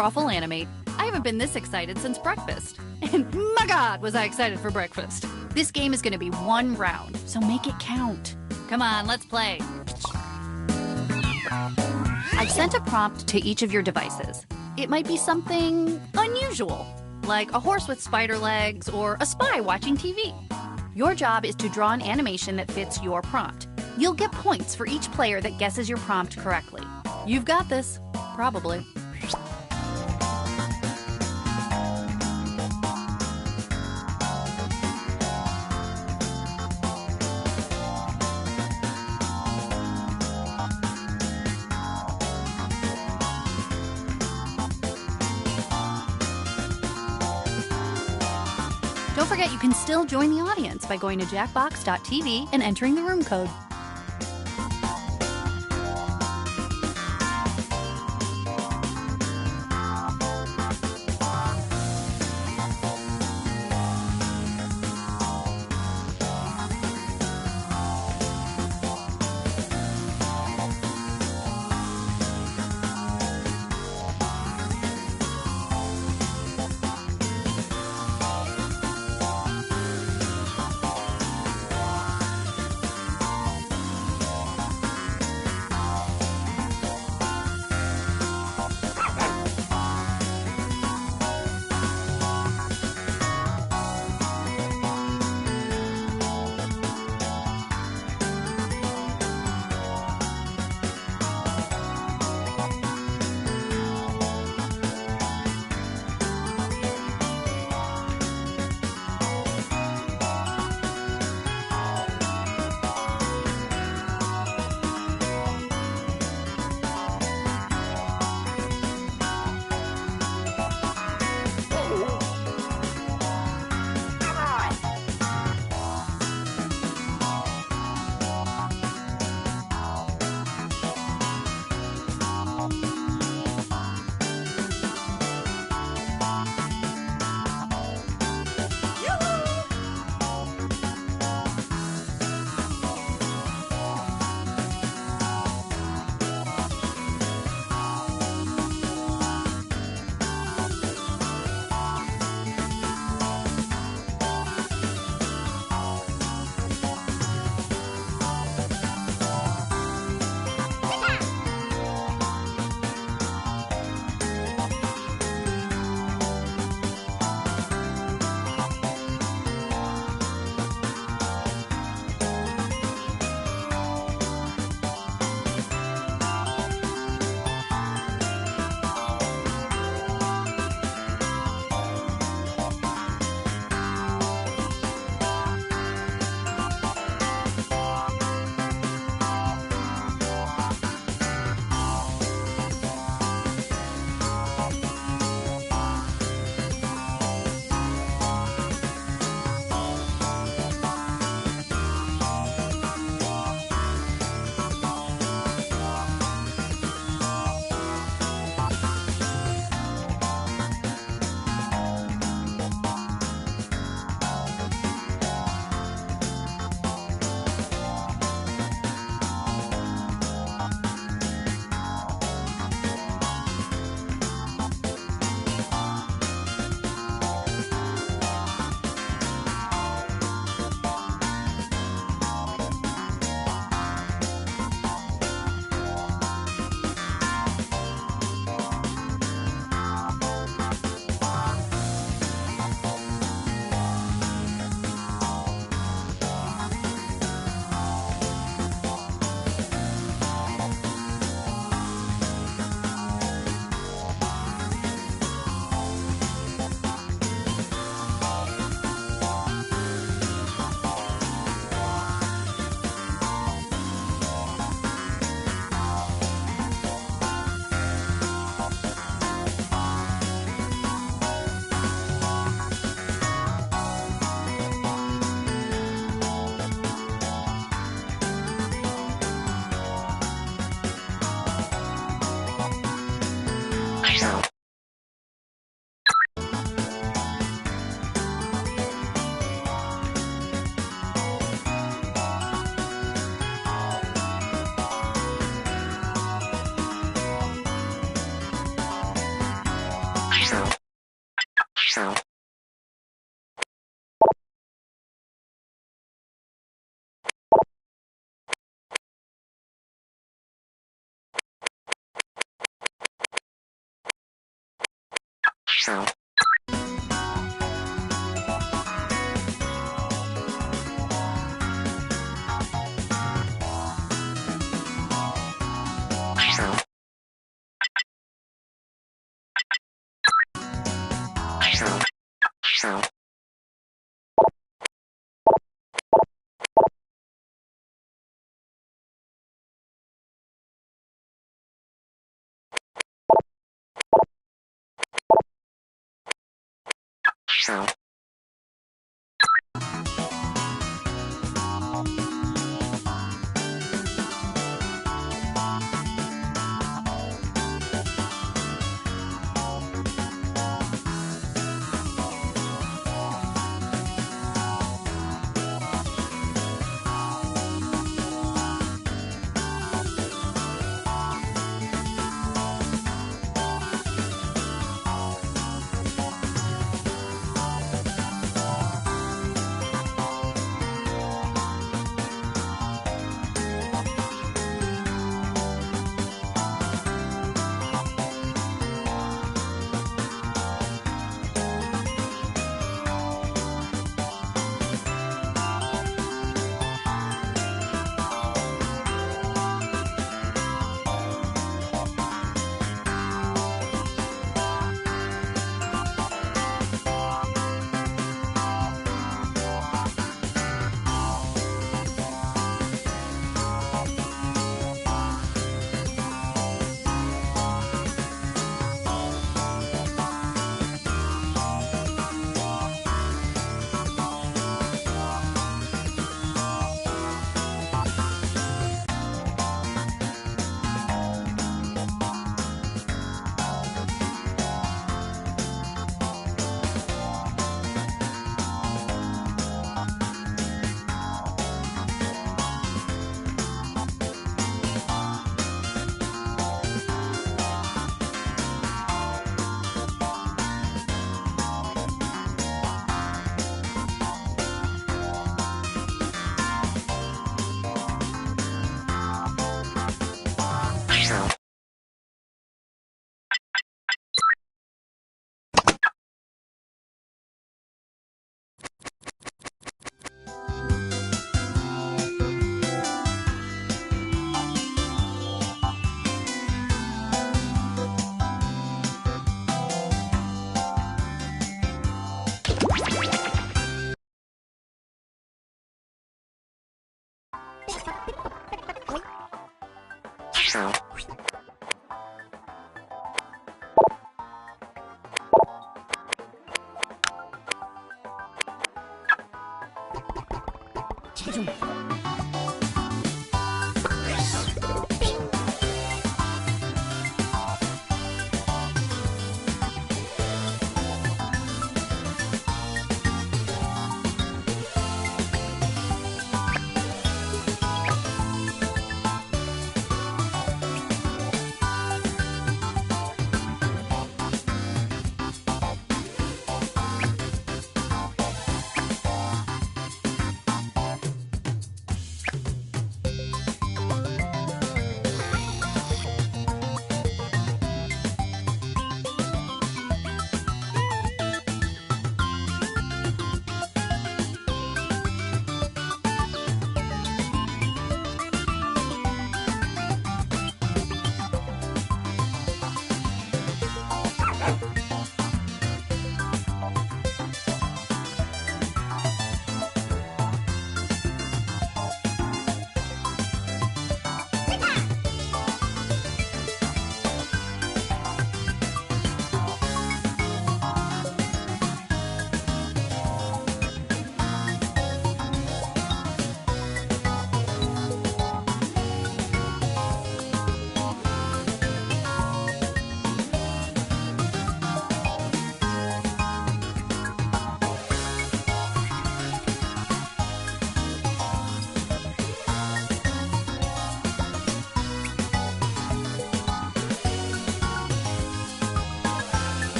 Drawful Animate. I haven't been this excited since breakfast. And my God, was I excited for breakfast. This game is going to be one round, so make it count. Come on, let's play. I've sent a prompt to each of your devices. It might be something unusual, like a horse with spider legs or a spy watching TV. Your job is to draw an animation that fits your prompt. You'll get points for each player that guesses your prompt correctly. You've got this, probably. Don't forget you can still join the audience by going to jackbox.tv and entering the room code.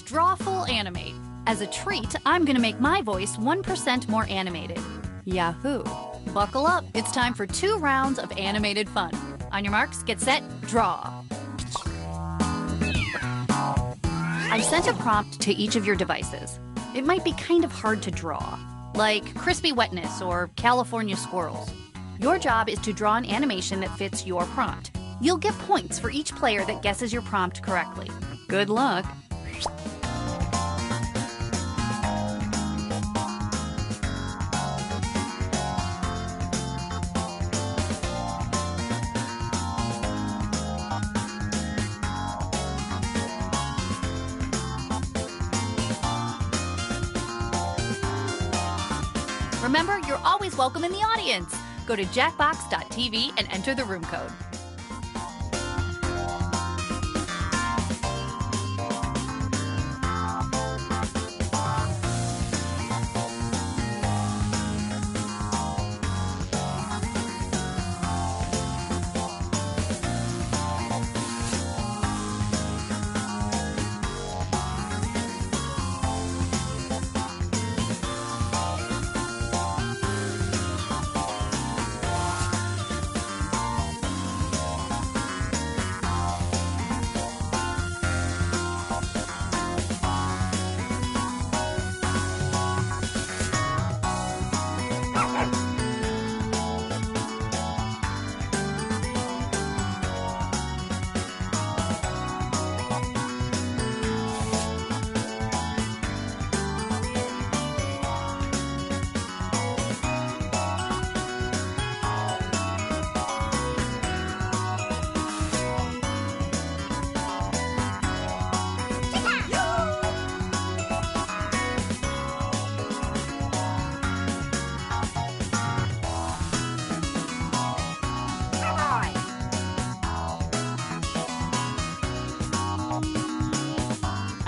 Draw Full Animate. As a treat, I'm gonna make my voice 1% more animated. Yahoo! Buckle up, it's time for 2 rounds of animated fun. On your marks, get set, draw. I've sent a prompt to each of your devices. It might be kind of hard to draw, like crispy wetness or California squirrels. Your job is to draw an animation that fits your prompt. You'll get points for each player that guesses your prompt correctly. Good luck! Remember, you're always welcome in the audience. Go to jackbox.tv and enter the room code.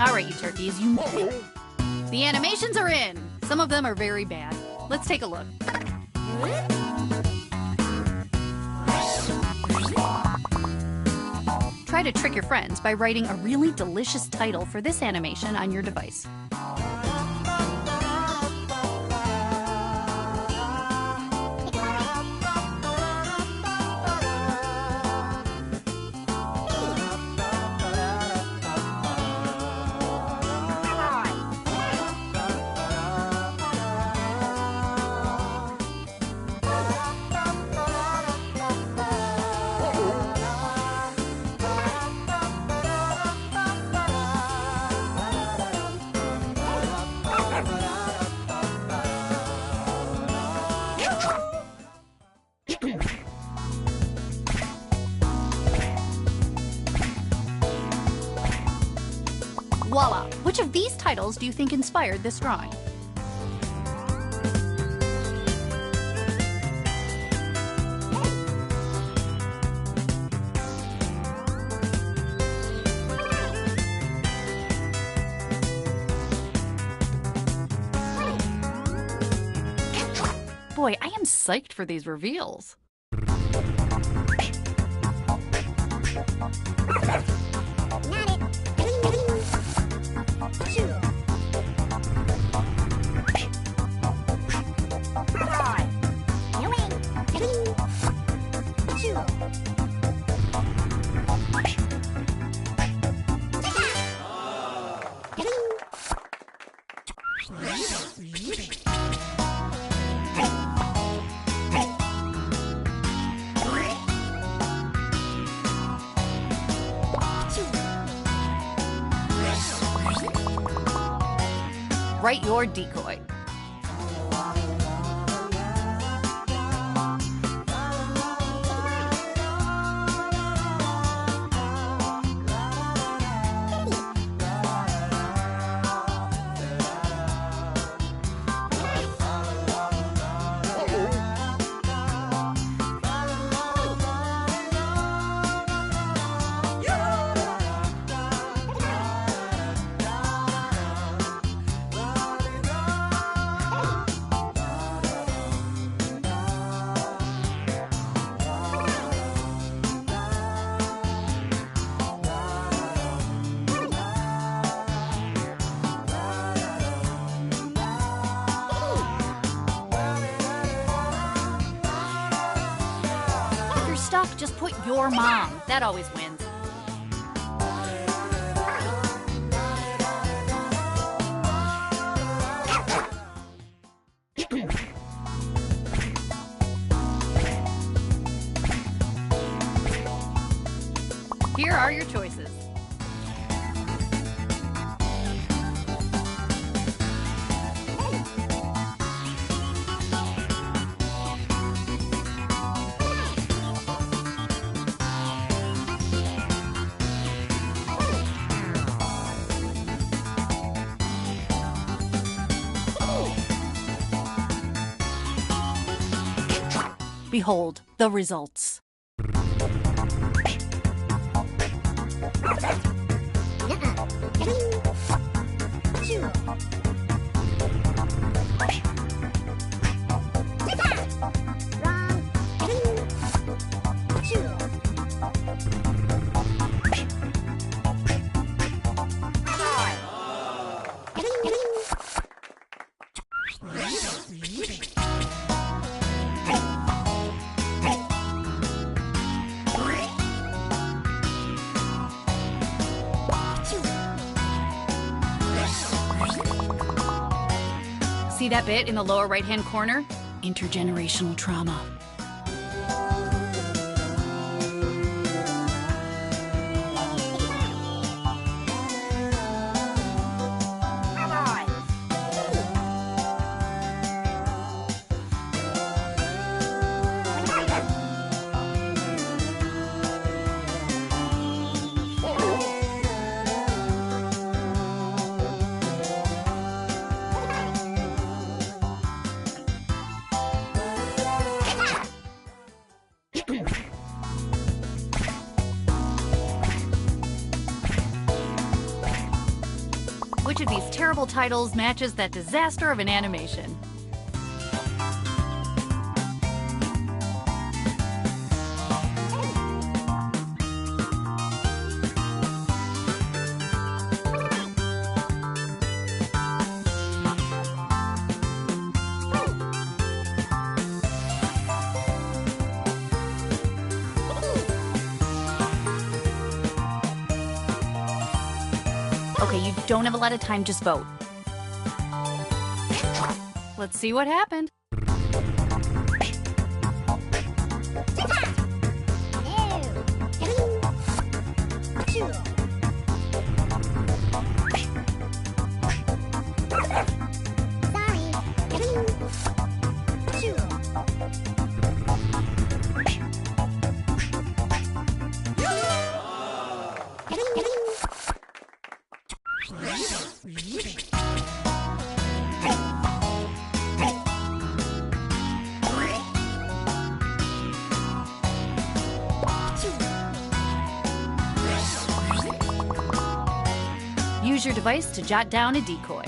All right, you turkeys, you made it. The animations are in. Some of them are very bad. Let's take a look. Try to trick your friends by writing a really delicious title for this animation on your device. Voila! Which of these titles do you think inspired this drawing? Boy, I am psyched for these reveals. Write your decoy. stuck, just put your mom. That always wins. Here are your choices. Behold the results. See that bit in the lower right-hand corner? Intergenerational trauma. Which of these terrible titles matches that disaster of an animation? Okay, you don't have a lot of time, just vote. Let's see what happened. Use your device to jot down a decoy.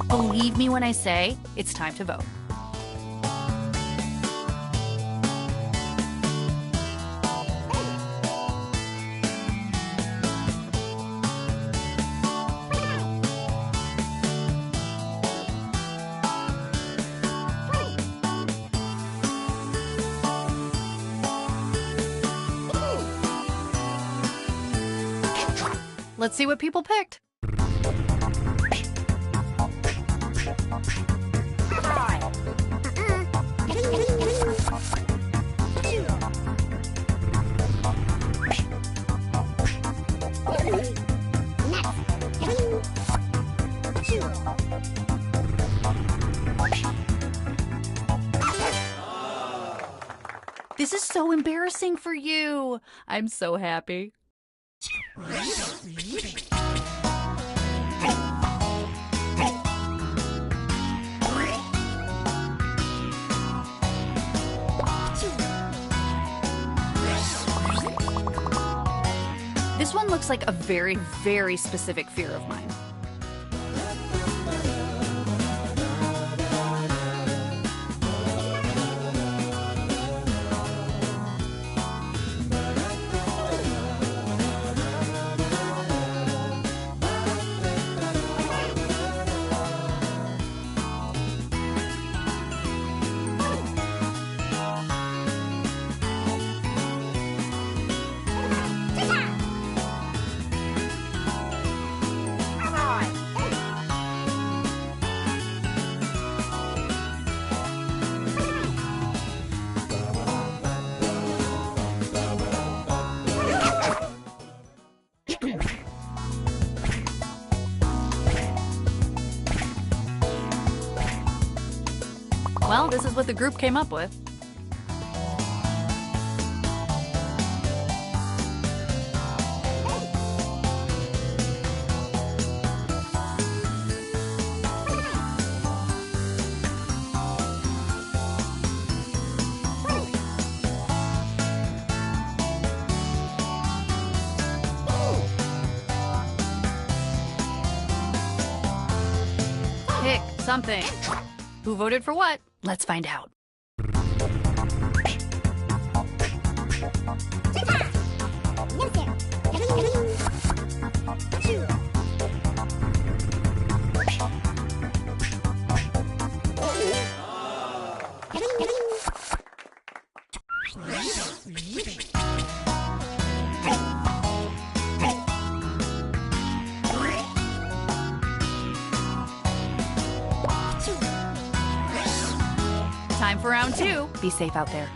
Believe me when I say it's time to vote. Let's see what people picked. so embarrassing for you. I'm so happy. This one looks like a very, very specific fear of mine. Well, this is what the group came up with. Pick something. Who voted for what? Let's find out. Time for round 2. Be safe out there.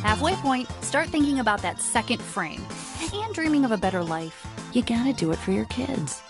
Halfway point, start thinking about that second frame and dreaming of a better life. You gotta do it for your kids.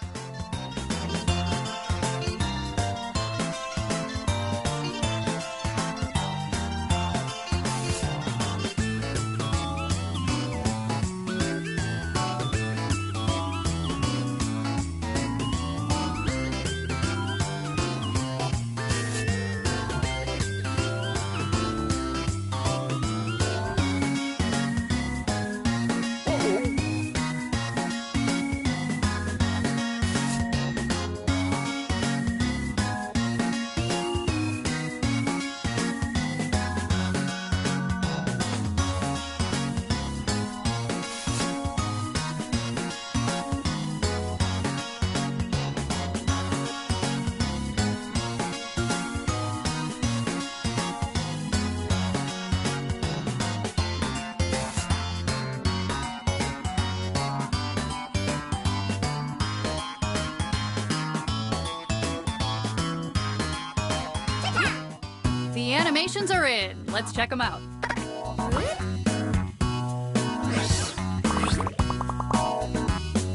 animations are in. Let's check them out.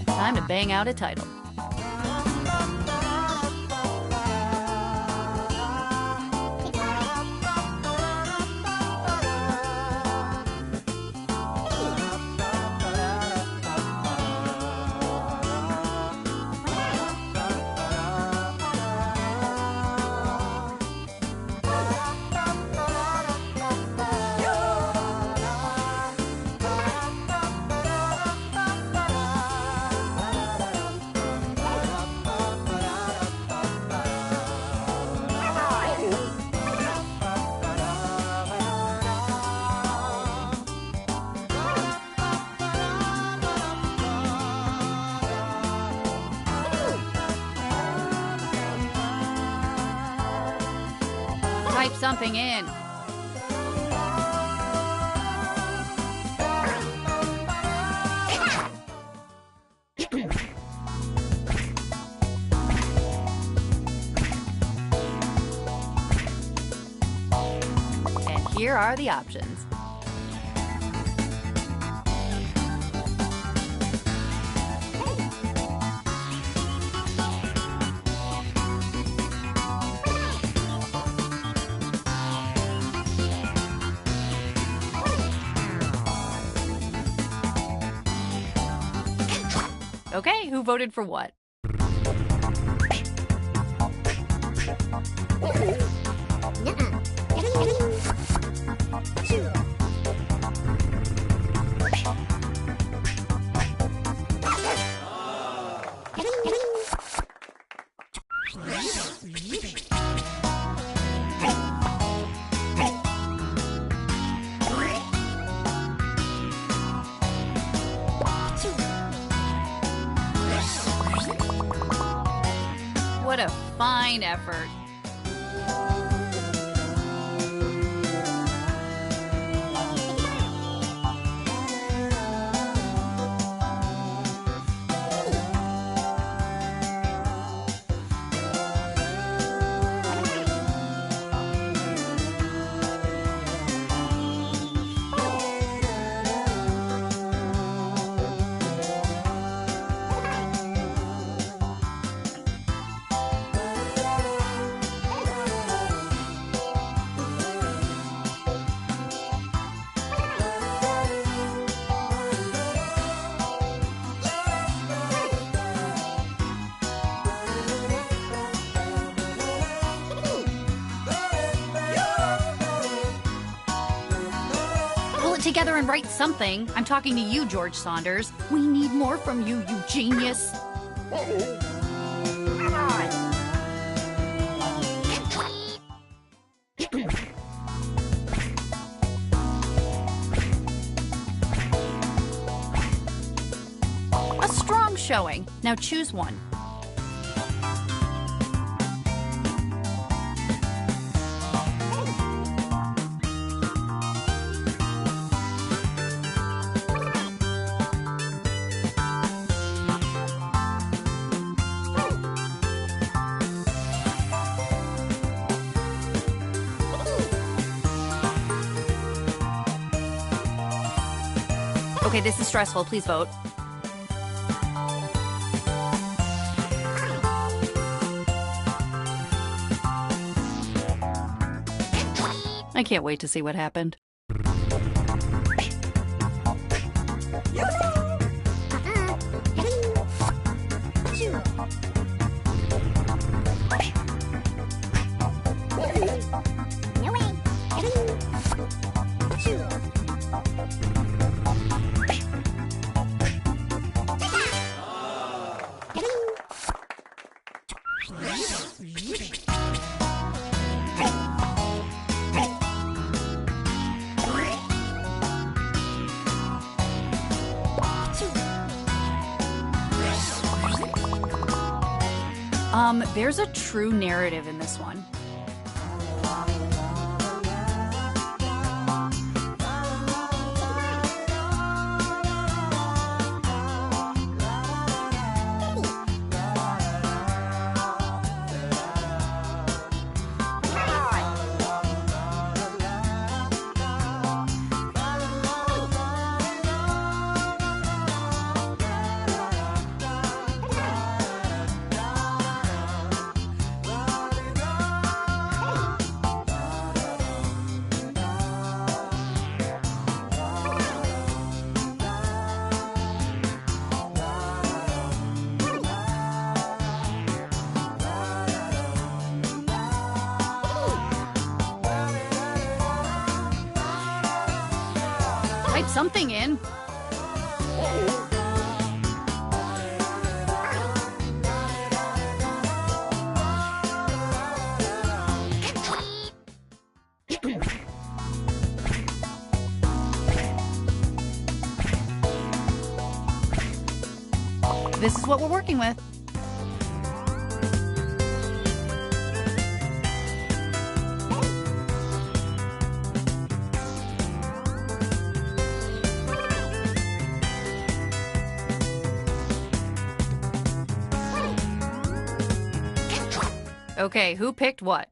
Time to bang out a title. Type something in. And here are the options. Okay, who voted for what? What a fine effort. Together and write something. I'm talking to you, George Saunders. We need more from you, you genius. A strong showing. Now choose one. Okay, this is stressful. Please vote. I can't wait to see what happened. There's a true narrative in this one. something in. This is what we're working with. Okay, who picked what?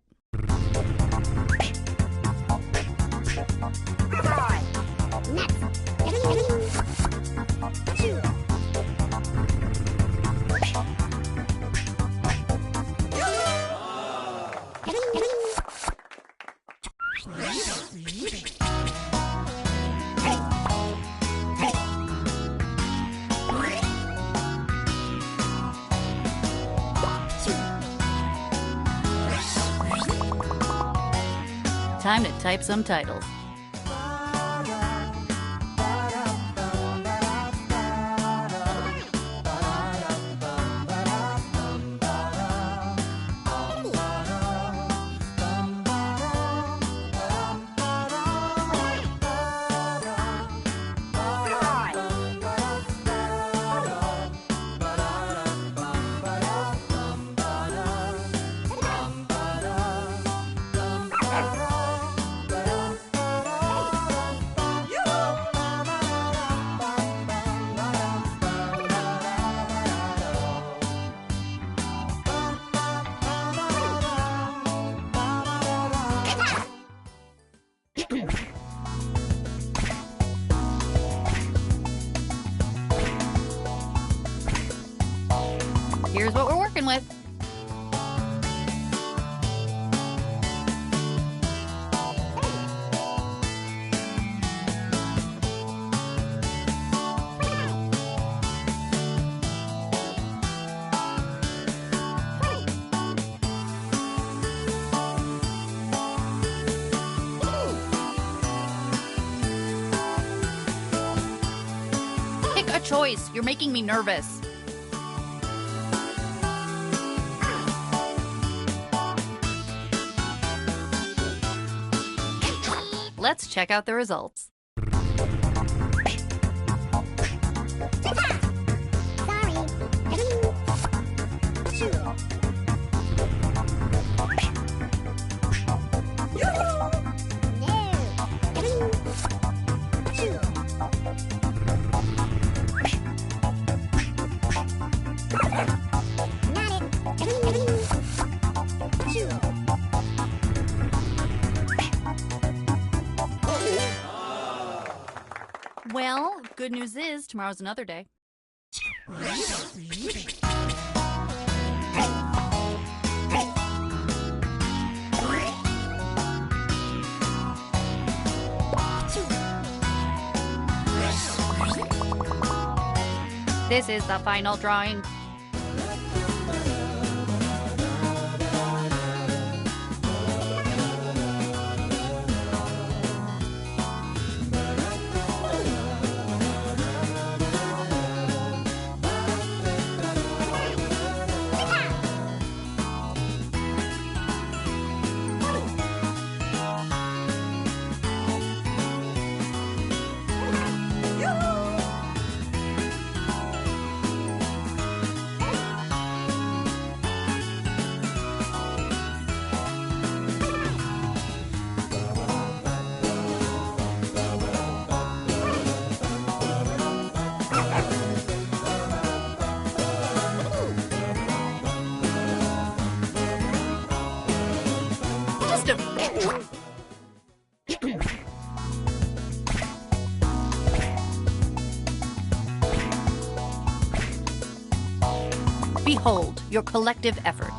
Time to type some titles. Here's what we're working with. Pick a choice. You're making me nervous. Let's check out the results. Well, good news is tomorrow's another day. This is the final drawing. Behold your collective effort.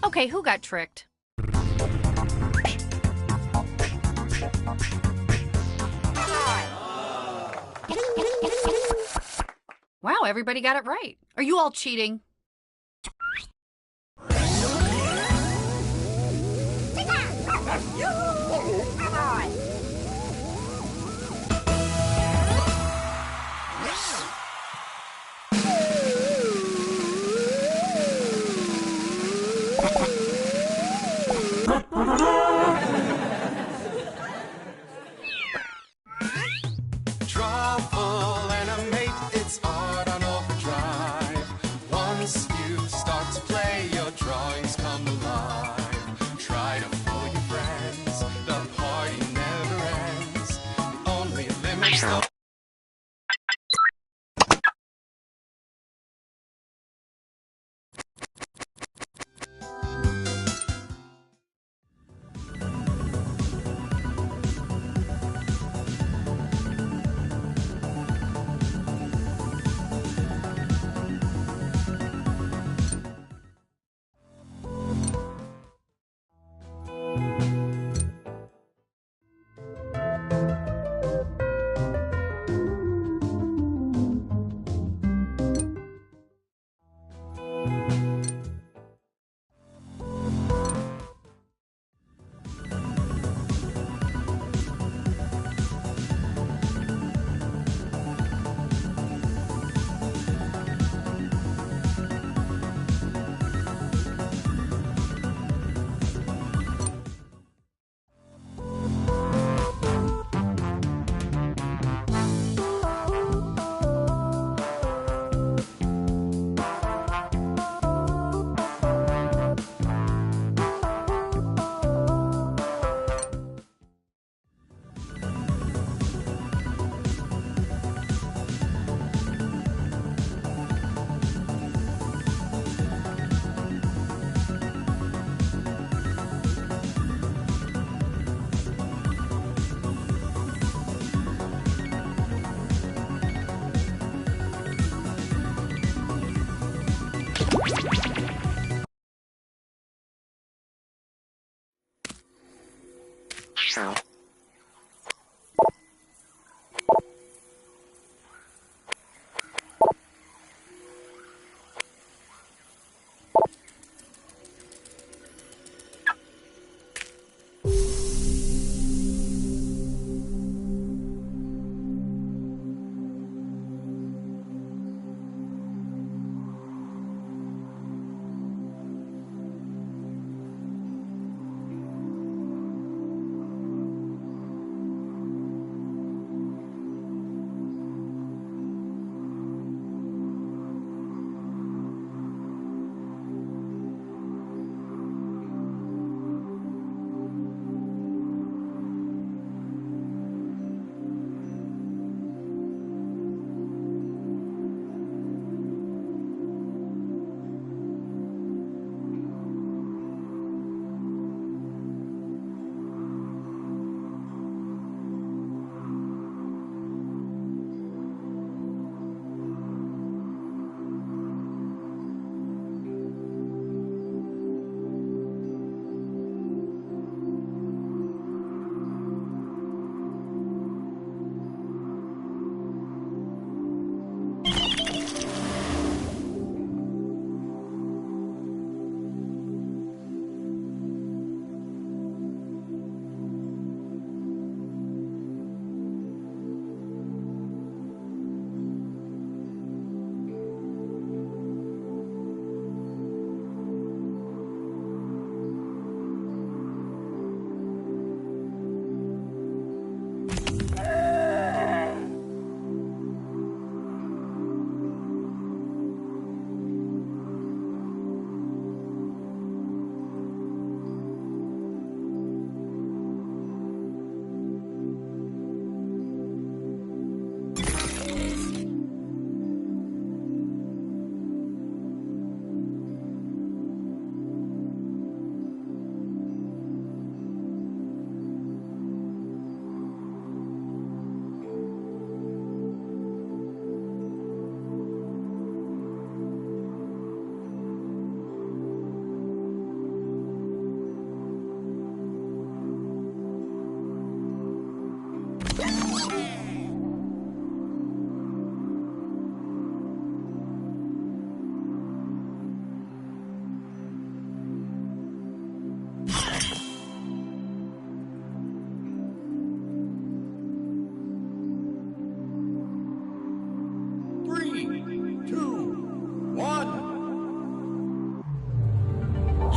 Okay, who got tricked? Wow, everybody got it right. Are you all cheating? Trouble animate, it's art on overdrive. Once you start to play, your drawings come alive. Try to fool your friends,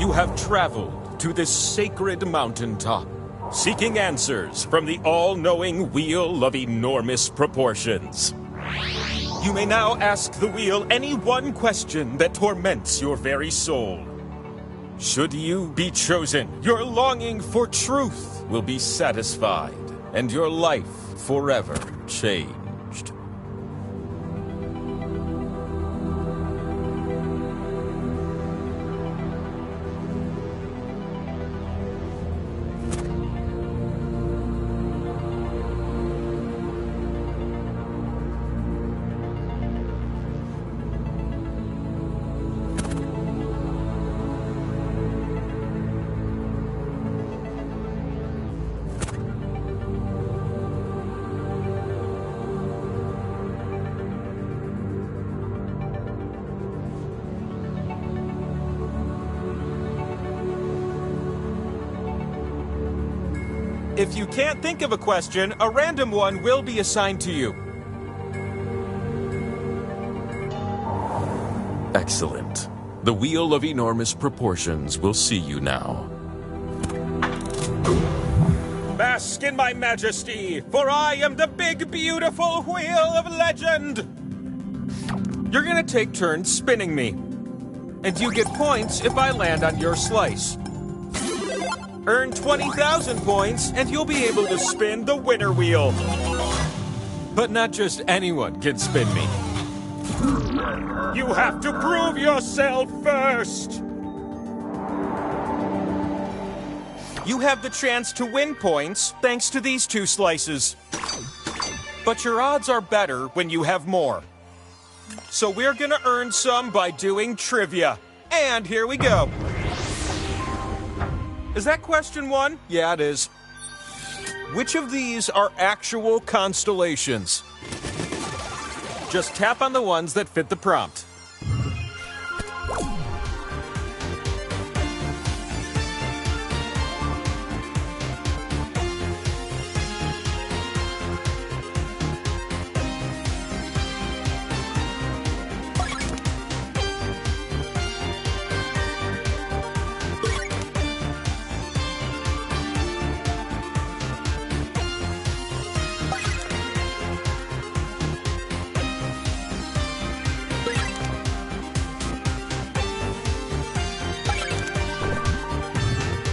You have traveled to this sacred mountaintop, seeking answers from the all-knowing wheel of enormous proportions. You may now ask the wheel any one question that torments your very soul. Should you be chosen, your longing for truth will be satisfied, and your life forever changed. If you can't think of a question, a random one will be assigned to you. Excellent. The wheel of enormous proportions will see you now. Bask in my majesty, for I am the big, beautiful wheel of legend! You're gonna take turns spinning me. And you get points if I land on your slice. Earn 20,000 points, and you'll be able to spin the winner wheel. But not just anyone can spin me. You have to prove yourself first! You have the chance to win points thanks to these 2 slices. But your odds are better when you have more. So we're gonna earn some by doing trivia. And here we go. Is that question 1? Yeah, it is. Which of these are actual constellations? Just tap on the ones that fit the prompt.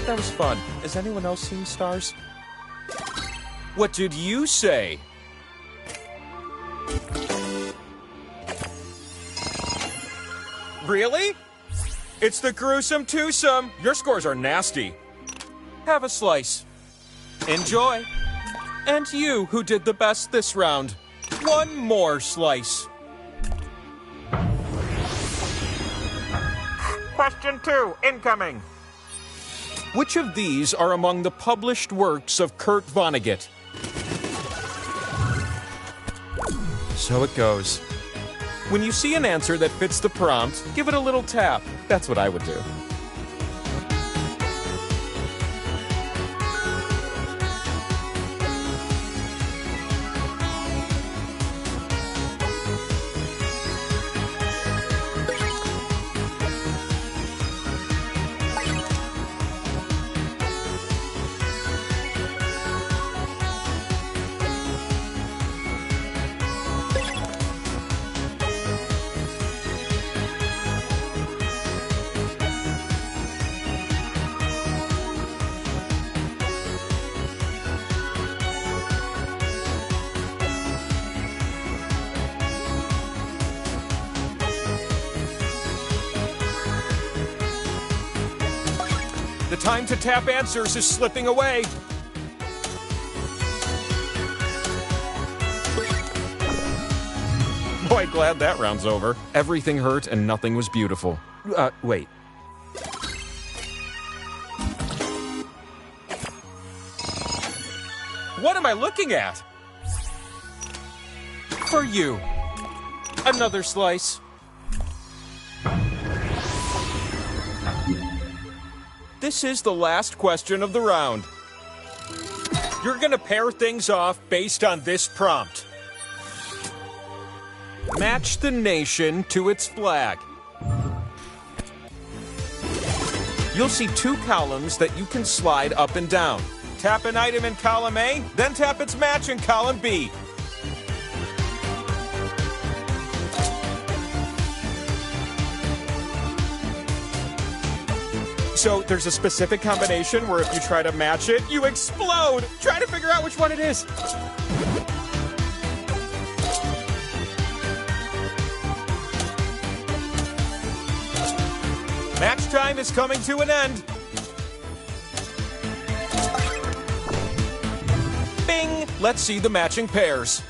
That was fun. Has anyone else seen stars? What did you say? Really? It's the gruesome twosome. Your scores are nasty. Have a slice. Enjoy. And you who did the best this round. One more slice. Question 2, incoming. Which of these are among the published works of Kurt Vonnegut? So it goes. When you see an answer that fits the prompt, give it a little tap. That's what I would do. The time to tap answers is slipping away. Boy, glad that round's over. Everything hurt and nothing was beautiful. Wait. What am I looking at? For you. Another slice. This is the last question of the round. You're gonna pair things off based on this prompt. Match the nation to its flag. You'll see two columns that you can slide up and down. Tap an item in column A, then tap its match in column B. So there's a specific combination where if you try to match it, you explode! Try to figure out which one it is. Match time is coming to an end. Bing! Let's see the matching pairs.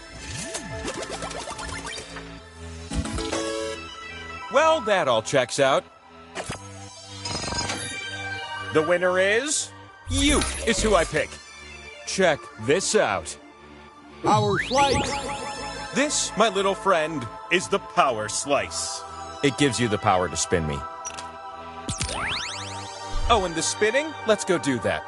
Well, that all checks out. The winner is... you is who I pick. Check this out. Power Slice. This, my little friend, is the Power Slice. It gives you the power to spin me. Oh, and the spinning? Let's go do that.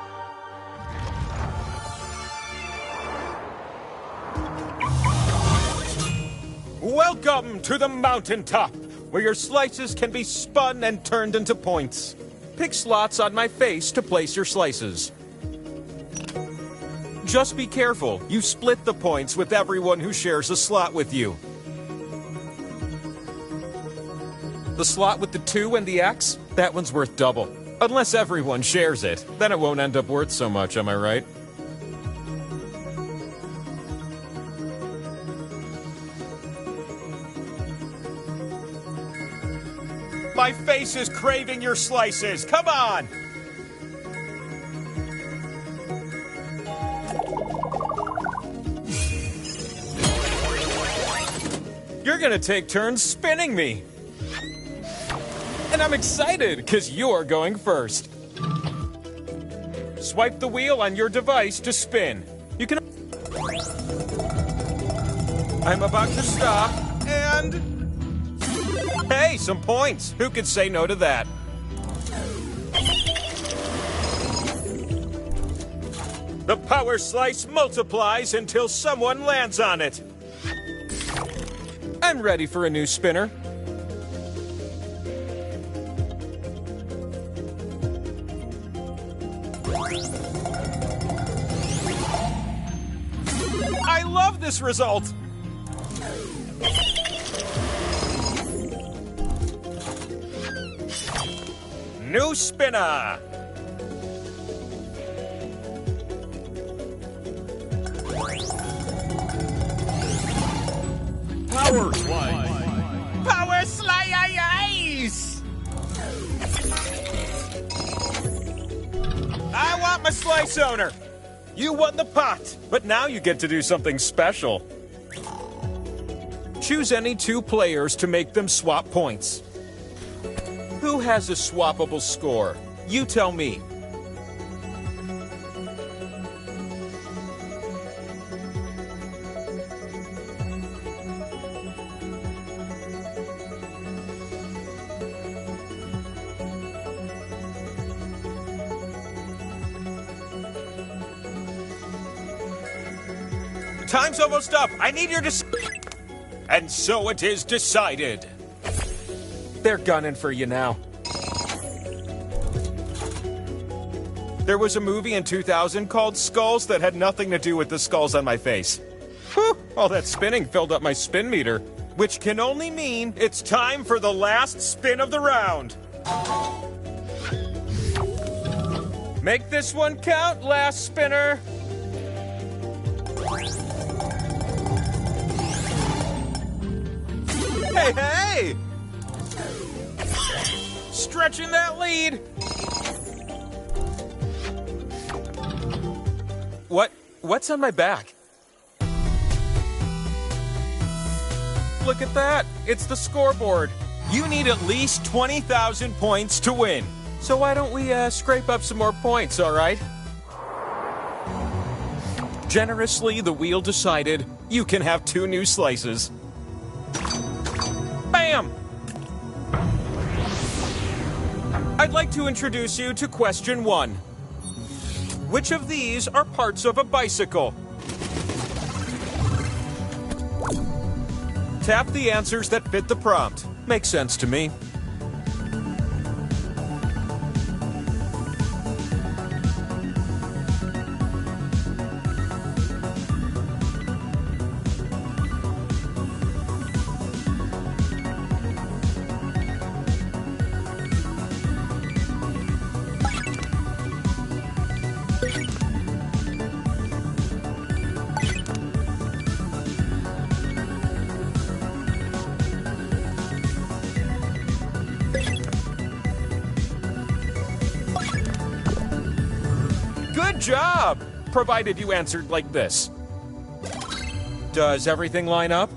Welcome to the mountaintop, where your slices can be spun and turned into points. Pick slots on my face to place your slices. Just be careful, you split the points with everyone who shares a slot with you. The slot with the 2 and the X, that one's worth double. Unless everyone shares it, then it won't end up worth so much, am I right? My face is craving your slices. Come on! You're gonna take turns spinning me. And I'm excited, because you're going first. Swipe the wheel on your device to spin. You can... I'm about to stop, and... hey, some points. Who could say no to that? The Power Slice multiplies until someone lands on it. I'm ready for a new spinner. I love this result! New spinner! Power Slice. Power Slice! I want my slice owner! You won the pot, but now you get to do something special. Choose any 2 players to make them swap points. Who has a swappable score? You tell me. Time's almost up. I need your And so it is decided. They're gunning for you now. There was a movie in 2000 called Skulls that had nothing to do with the skulls on my face. Whew, all that spinning filled up my spin meter, which can only mean it's time for the last spin of the round. Make this one count, last spinner. Hey, hey! Stretching that lead. What's on my back? Look at that. It's the scoreboard. You need at least 20,000 points to win. So why don't we scrape up some more points, all right? Generously, the wheel decided you can have 2 new slices. Bam! I'd like to introduce you to question 1. Which of these are parts of a bicycle? Tap the answers that fit the prompt. Makes sense to me. job! Provided you answered like this. Does everything line up?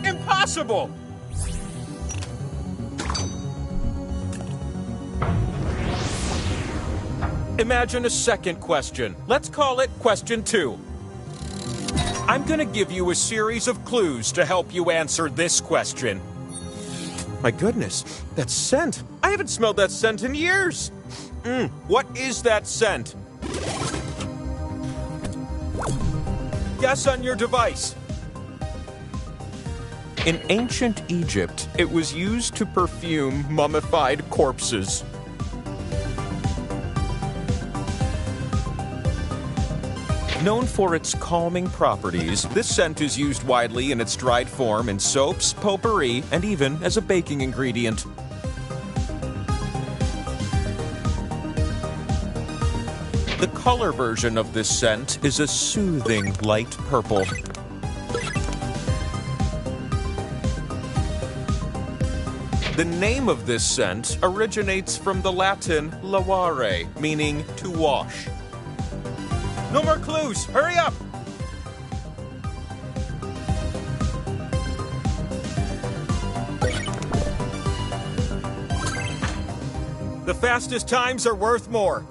Impossible! Imagine a second question. Let's call it question 2. I'm gonna give you a series of clues to help you answer this question. My goodness, that scent. I haven't smelled that scent in years. What is that scent? Guess on your device. In ancient Egypt, it was used to perfume mummified corpses. Known for its calming properties, this scent is used widely in its dried form in soaps, potpourri, and even as a baking ingredient. The color version of this scent is a soothing light purple. The name of this scent originates from the Latin lavare, meaning to wash. No more clues! Hurry up! The fastest times are worth more.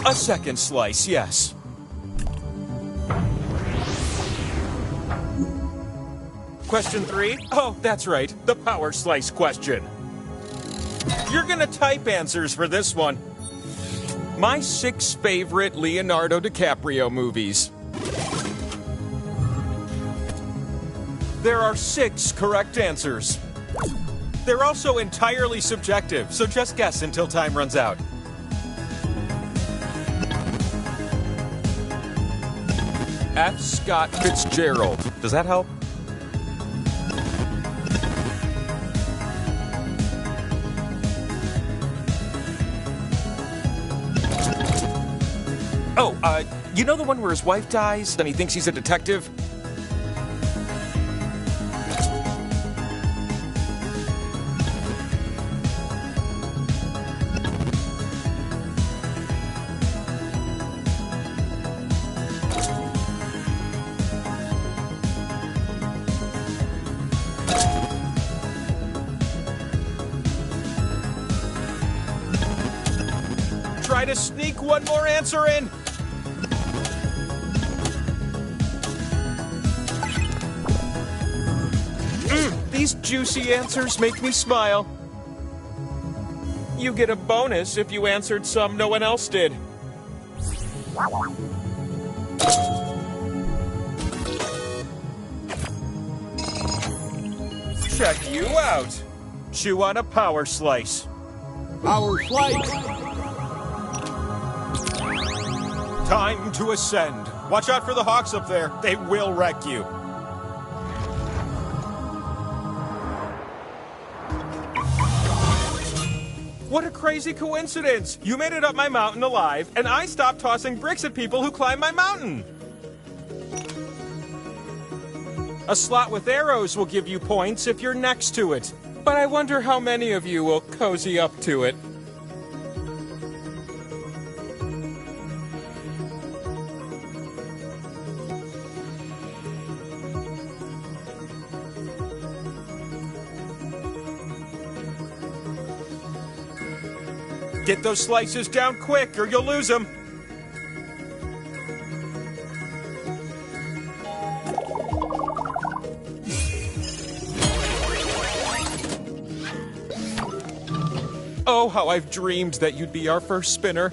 A second slice, yes. Question 3? Oh, that's right, the power slice question. You're gonna type answers for this one. My 6 favorite Leonardo DiCaprio movies. There are 6 correct answers. They're also entirely subjective, so just guess until time runs out. F. Scott Fitzgerald. Does that help? Oh, you know the one where his wife dies, then he thinks he's a detective? Try to sneak one more answer in. These juicy answers make me smile. You get a bonus if you answered some no one else did. Check you out. Chew on a power slice. Power slice. Time to ascend. Watch out for the hawks up there. They will wreck you. What a crazy coincidence! You made it up my mountain alive, and I stopped tossing bricks at people who climb my mountain. A slot with arrows will give you points if you're next to it. But I wonder how many of you will cozy up to it. Get those slices down quick or you'll lose them. Oh, how I've dreamed that you'd be our first spinner.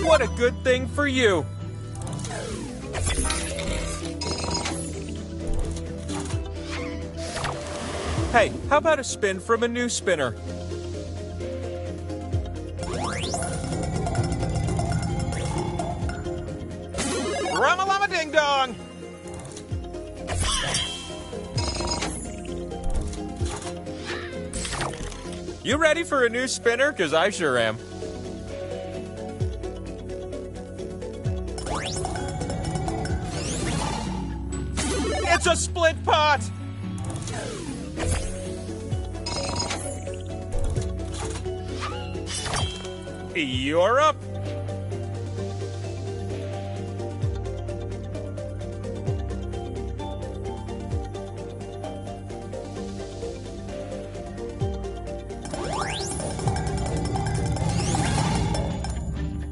What a good thing for you. Hey, how about a spin from a new spinner? Rama-lama ding-dong! You ready for a new spinner? 'Cause I sure am. It's a split pot! You're up!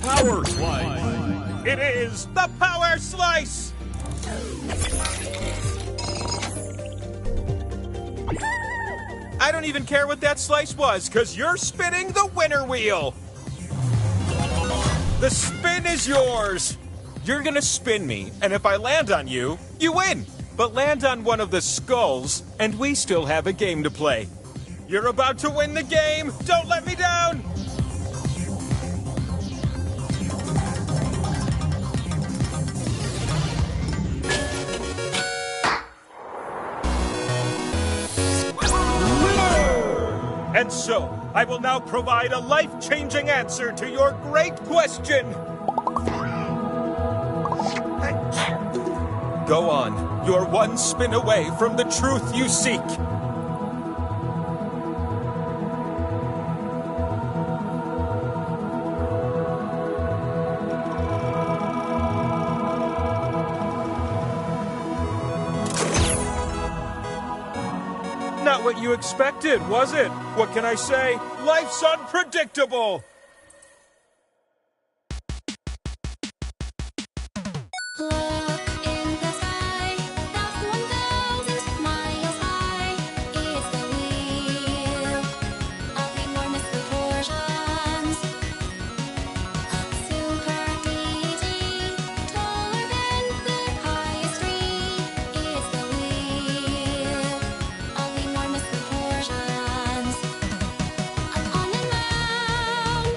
Power slice. It is the power slice! I don't even care what that slice was, because you're spinning the winner wheel! The spin is yours! You're gonna spin me, and if I land on you, you win! But land on one of the skulls, and we still have a game to play. You're about to win the game! Don't let me down! And so, I will now provide a life-changing answer to your great question. Go on. You're one spin away from the truth you seek. Not what you expected, was it? What can I say? Life's unpredictable! Look in the sky, that's 1,000 miles high. It's the wheel of enormous proportions. Super easy, taller than the highest tree. It's the wheel of enormous proportions. Up on the mound,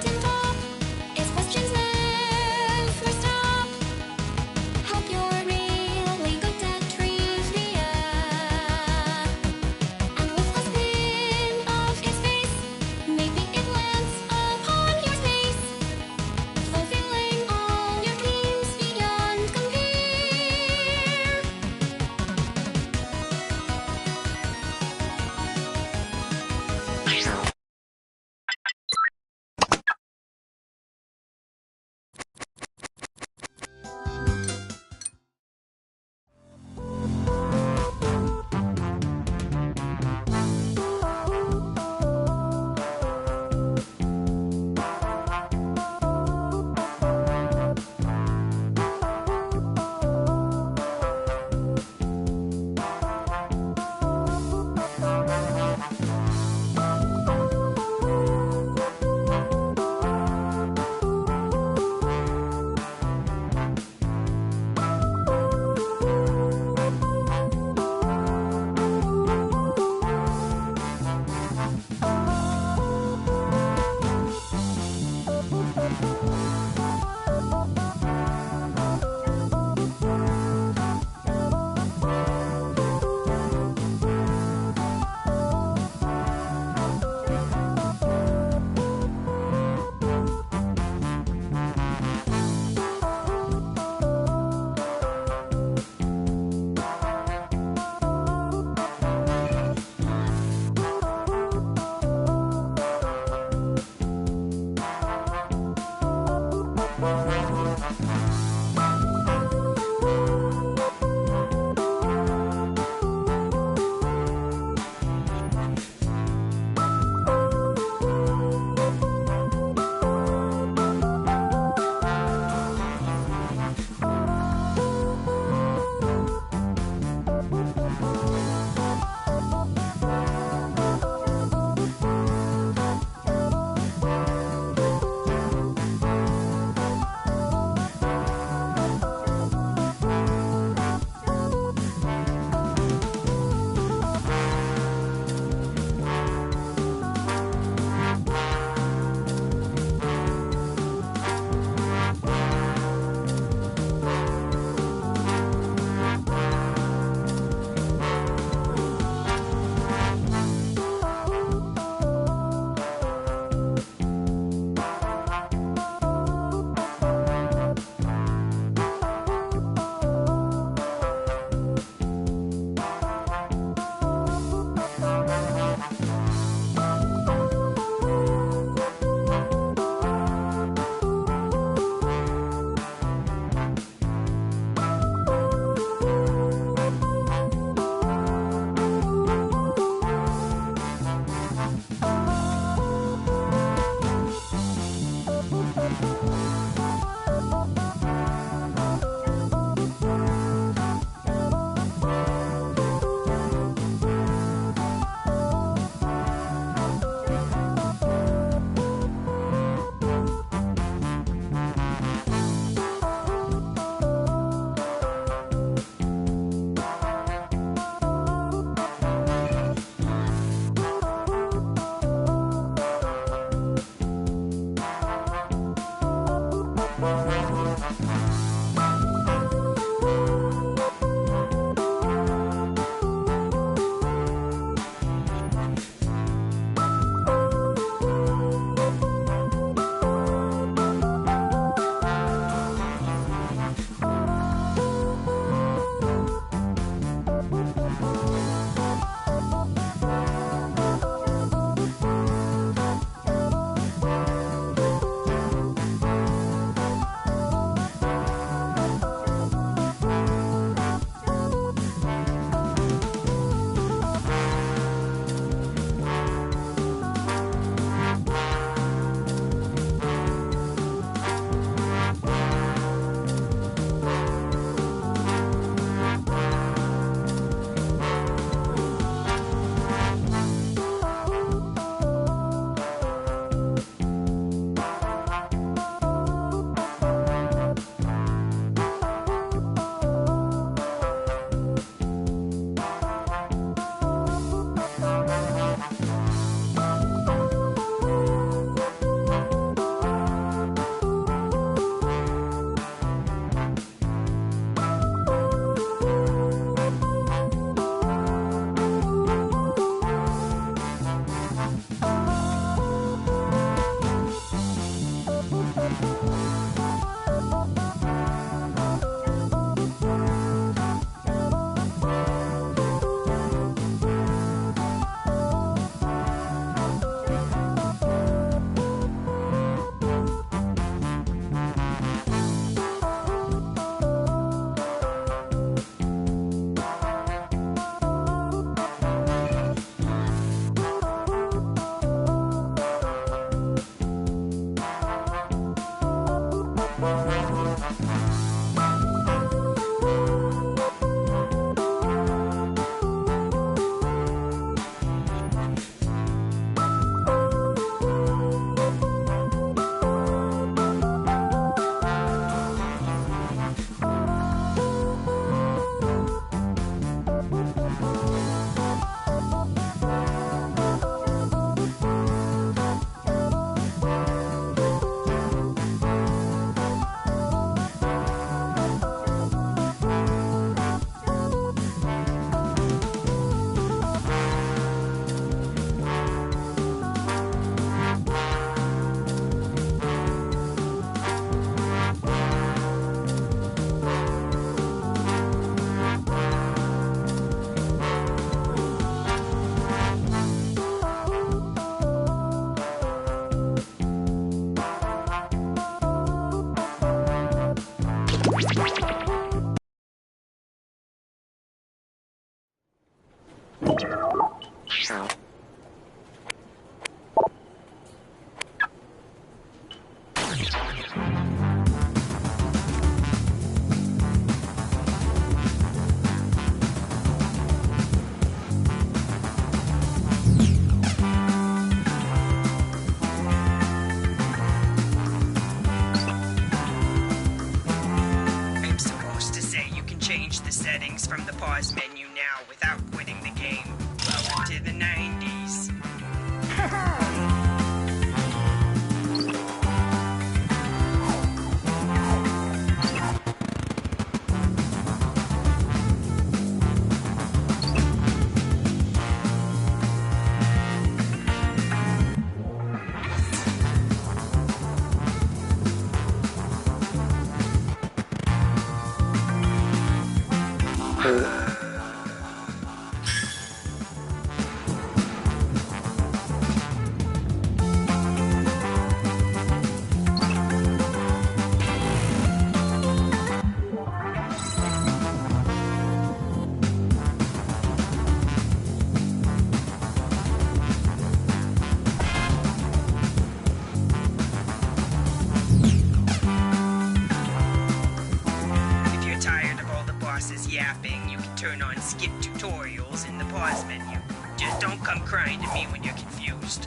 come crying to me when you're confused.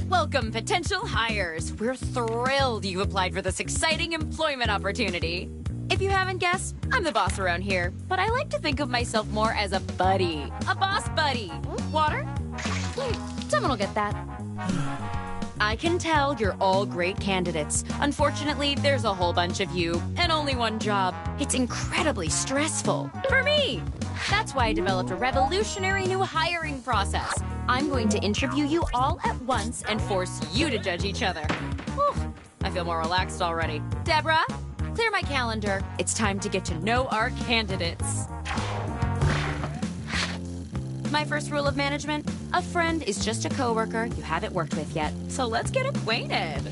Welcome, potential hires. We're thrilled you applied for this exciting employment opportunity. If you haven't guessed, I'm the boss around here, but I like to think of myself more as a buddy. A boss buddy. Water? Someone will get that. I can tell you're all great candidates. Unfortunately, there's a whole bunch of you and only one job. It's incredibly stressful. For me! That's why I developed a revolutionary new hiring process. I'm going to interview you all at once and force you to judge each other. Whew, I feel more relaxed already. Deborah, clear my calendar. It's time to get to know our candidates. My first rule of management, a friend is just a coworker you haven't worked with yet. So let's get acquainted.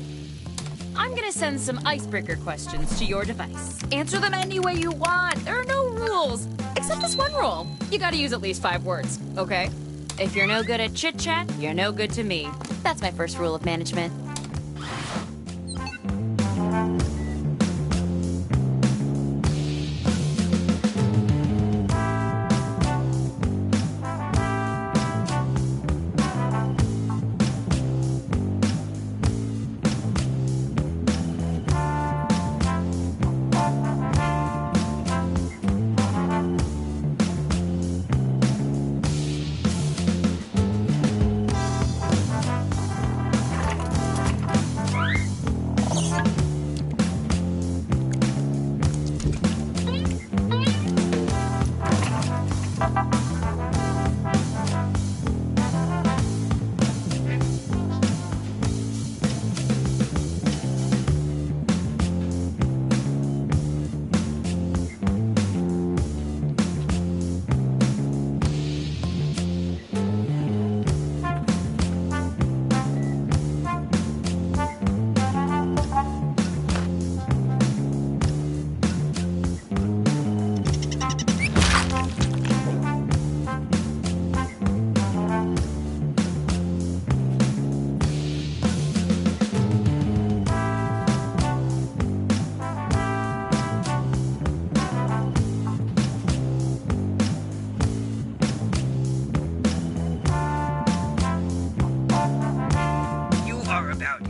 I'm gonna send some icebreaker questions to your device. Answer them any way you want. There are no rules, except this one rule. You gotta use at least 5 words, okay? If you're no good at chit-chat, you're no good to me. That's my first rule of management.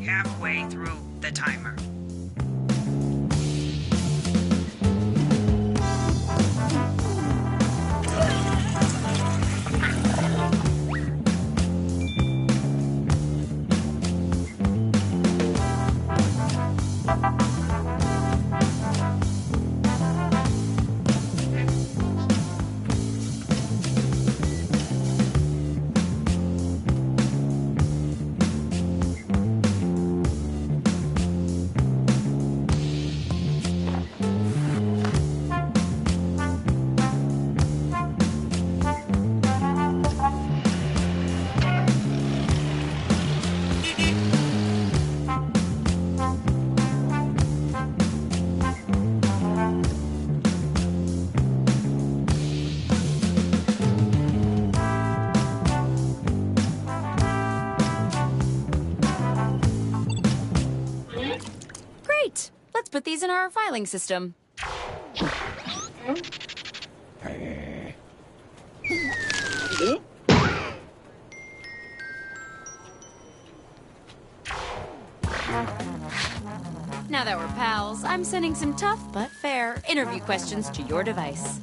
halfway through the timer. Great! Let's put these in our filing system. Now that we're pals, I'm sending some tough but fair interview questions to your device.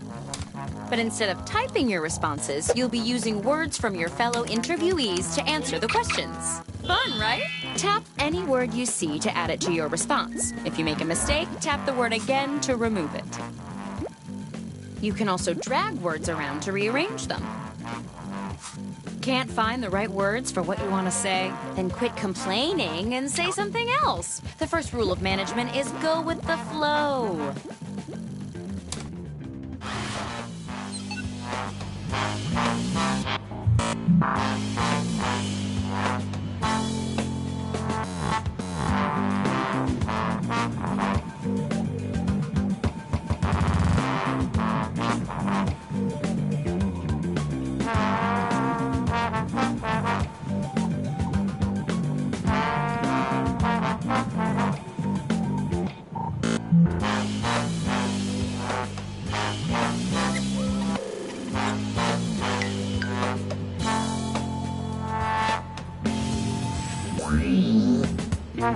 But instead of typing your responses, you'll be using words from your fellow interviewees to answer the questions. Fun, right? Tap any word you see to add it to your response. If you make a mistake, tap the word again to remove it. You can also drag words around to rearrange them. Can't find the right words for what you want to say? Then quit complaining and say something else. The first rule of management is go with the flow. You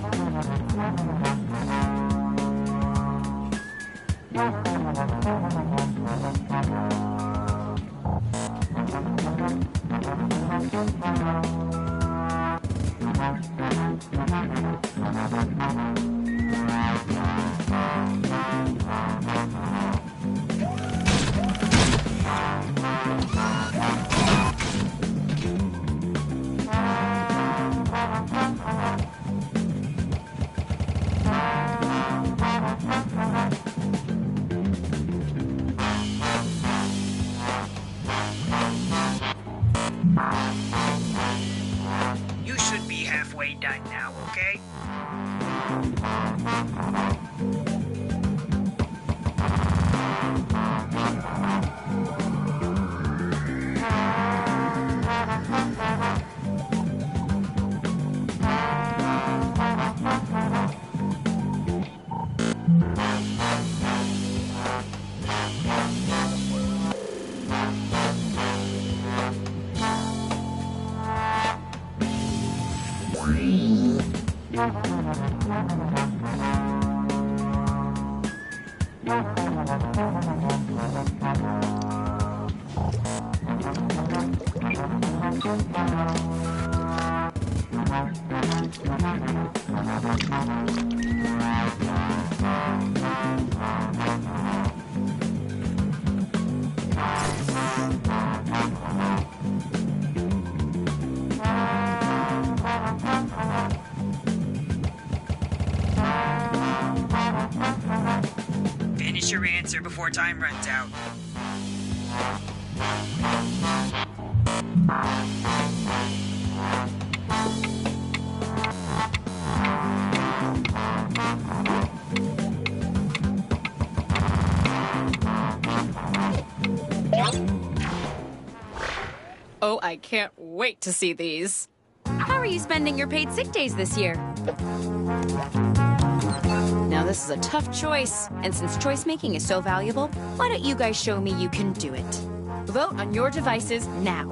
should be halfway done now, okay? Finish your answer before time runs out. Oh, I can't wait to see these. How are you spending your paid sick days this year? Now, this is a tough choice, and since choice making is so valuable, why don't you guys show me you can do it? Vote on your devices now.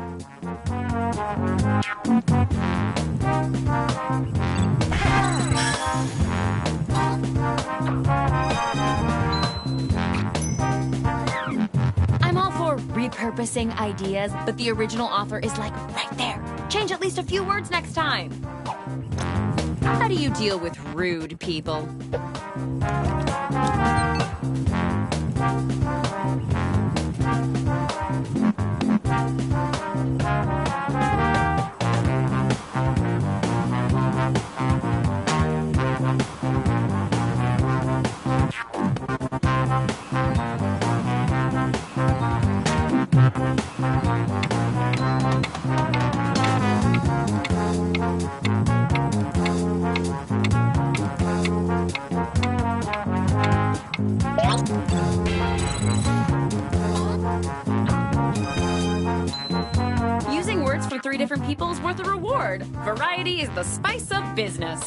I'm all for repurposing ideas, but the original author is like right there. Change at least a few words next time. How do you deal with rude people? Using words from 3 different people is worth a reward. Variety is the spice of business.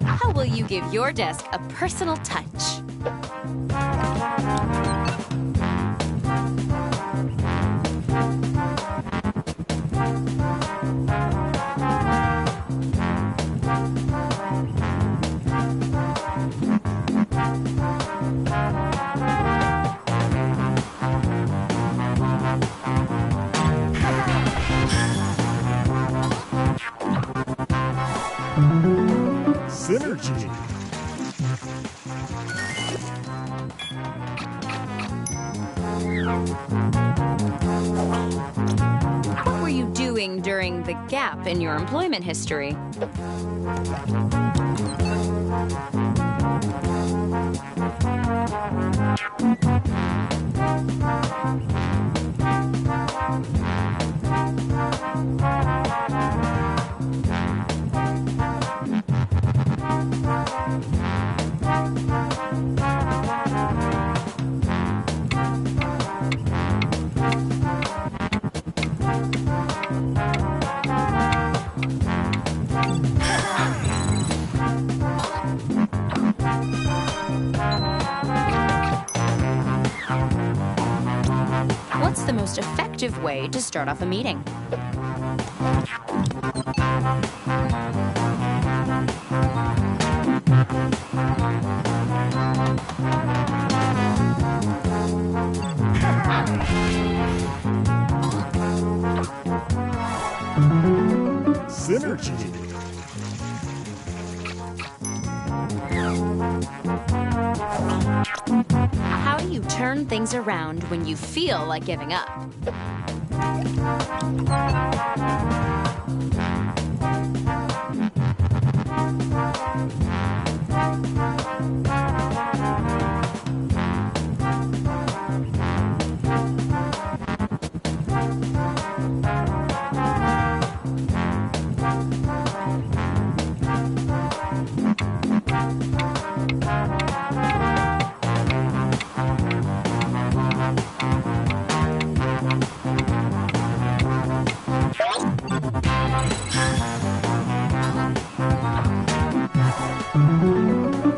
How will you give your desk a personal touch? Synergy. What were you doing during the gap in your employment history? the most effective way to start off a meeting. Synergy. How do you turn things around when you feel like giving up?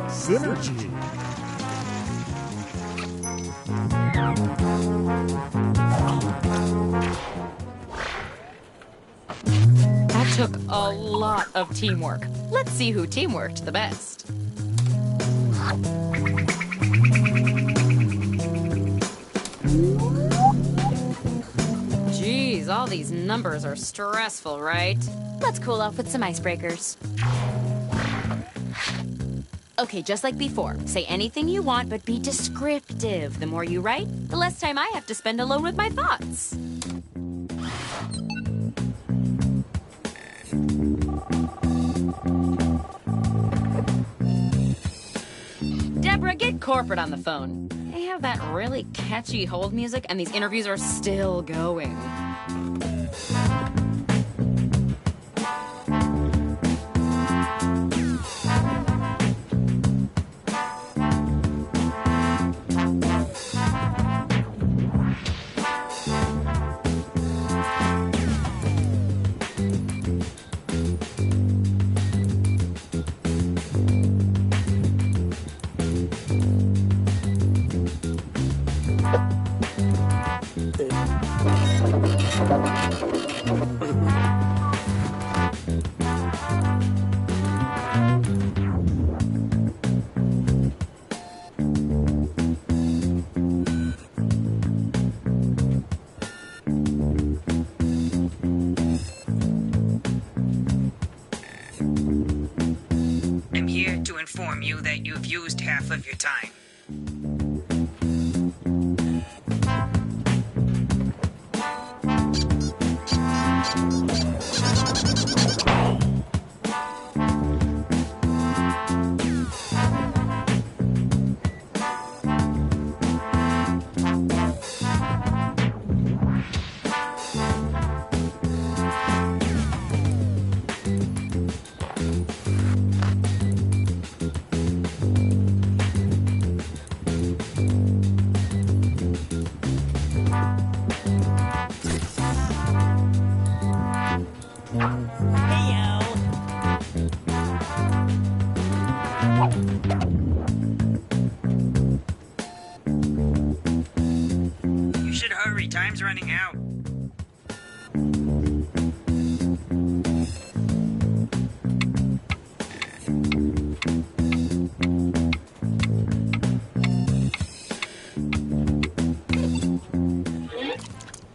Synergy. That took a lot of teamwork. Let's see who teamworked the best. Geez, all these numbers are stressful, right? Let's cool off with some icebreakers. Okay, just like before, say anything you want, but be descriptive. The more you write, the less time I have to spend alone with my thoughts. Deborah, get corporate on the phone. They have that really catchy hold music, and these interviews are still going. I'm here to inform you that you've used half of your time. You should hurry, time's running out.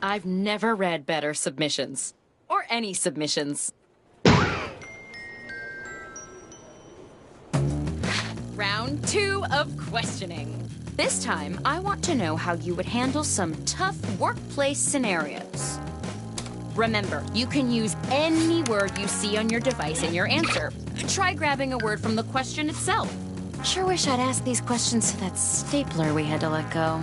I've never read better submissions. Or any submissions. Round 2 of questioning. This time, I want to know how you would handle some tough workplace scenarios. Remember, you can use any word you see on your device in your answer. Try grabbing a word from the question itself. Sure wish I'd asked these questions to that stapler we had to let go.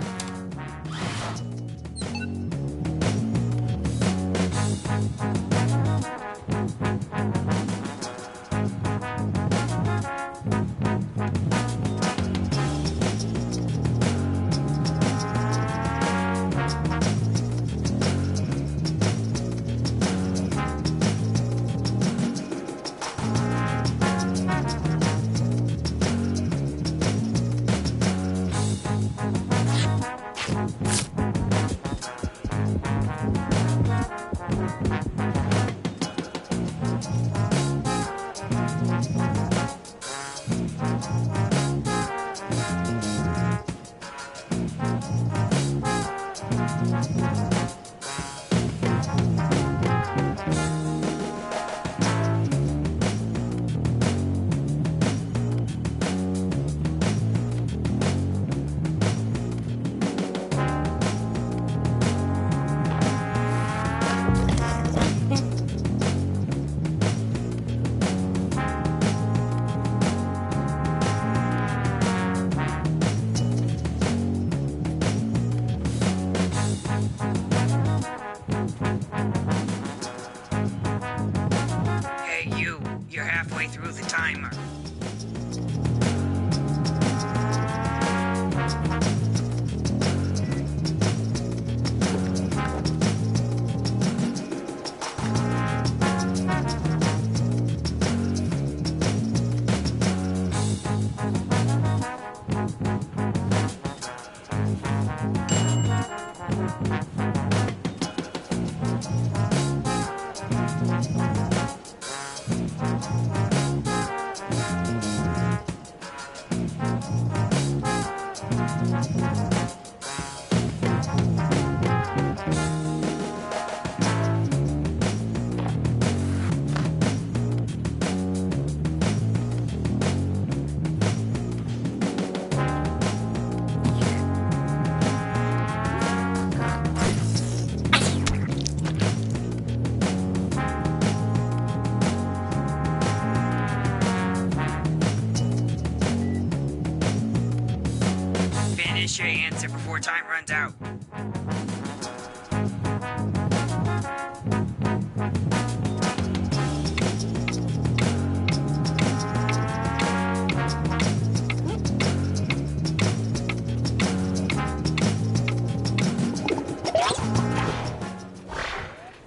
Finish your answer before time runs out.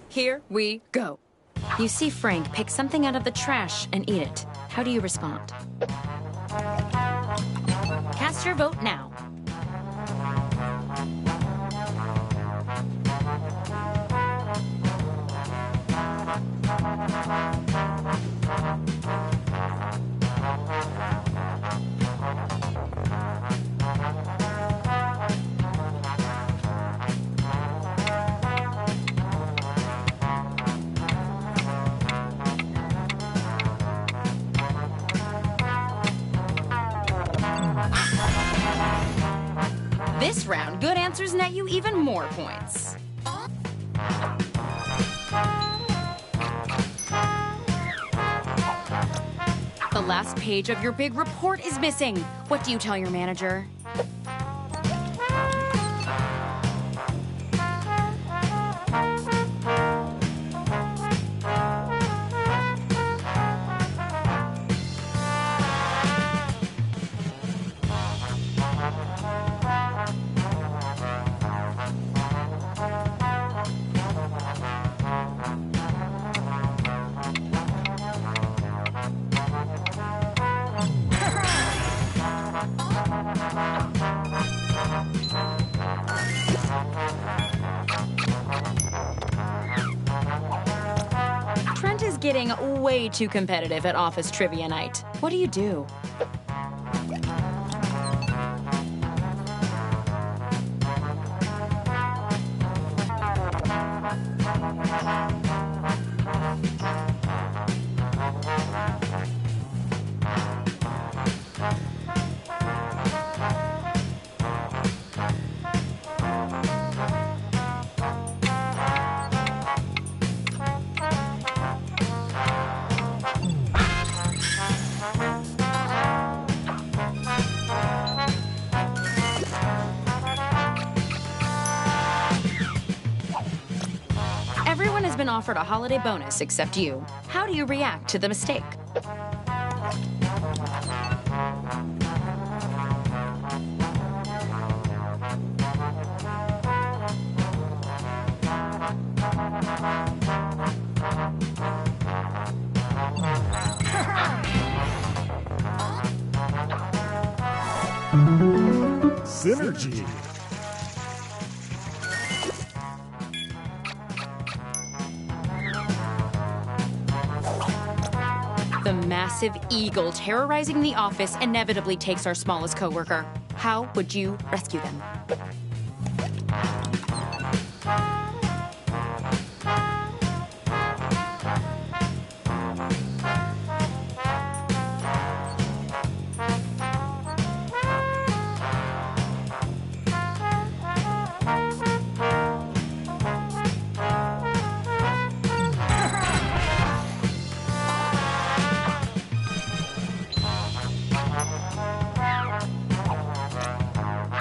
Here we go. You see Frank pick something out of the trash and eat it. How do you respond? Cast your vote now. This round, good answers net you even more points. The last page of your big report is missing. What do you tell your manager? Trent is getting way too competitive at office trivia night. What do you do? Everyone has been offered a holiday bonus except you. How do you react to the mistake? Synergy. The massive eagle terrorizing the office inevitably takes our smallest coworker. How would you rescue them?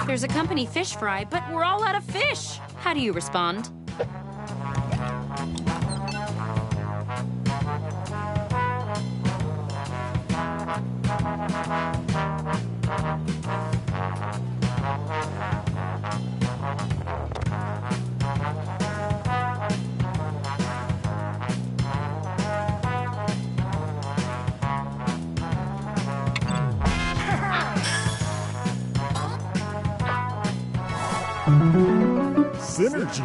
There's a company fish fry, but we're all out of fish. How do you respond? Synergy.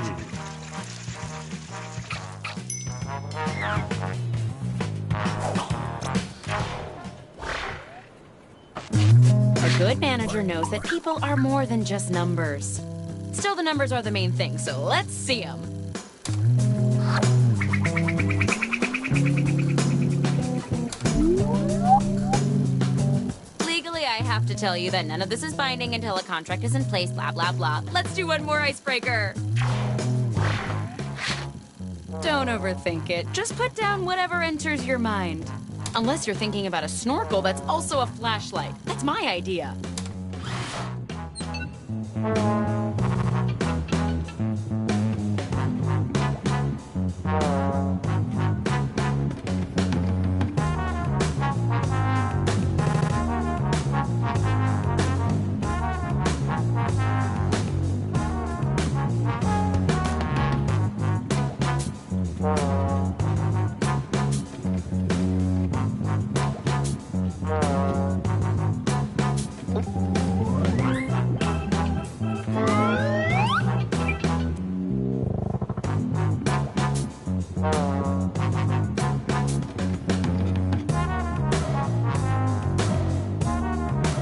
A good good manager knows that people are more than just numbers. Still, the numbers are the main thing, so let's see them. Legally, I have to tell you that none of this is binding until a contract is in place, blah, blah, blah. Let's do one more icebreaker. Don't overthink it. Just put down whatever enters your mind. Unless you're thinking about a snorkel that's also a flashlight. That's my idea.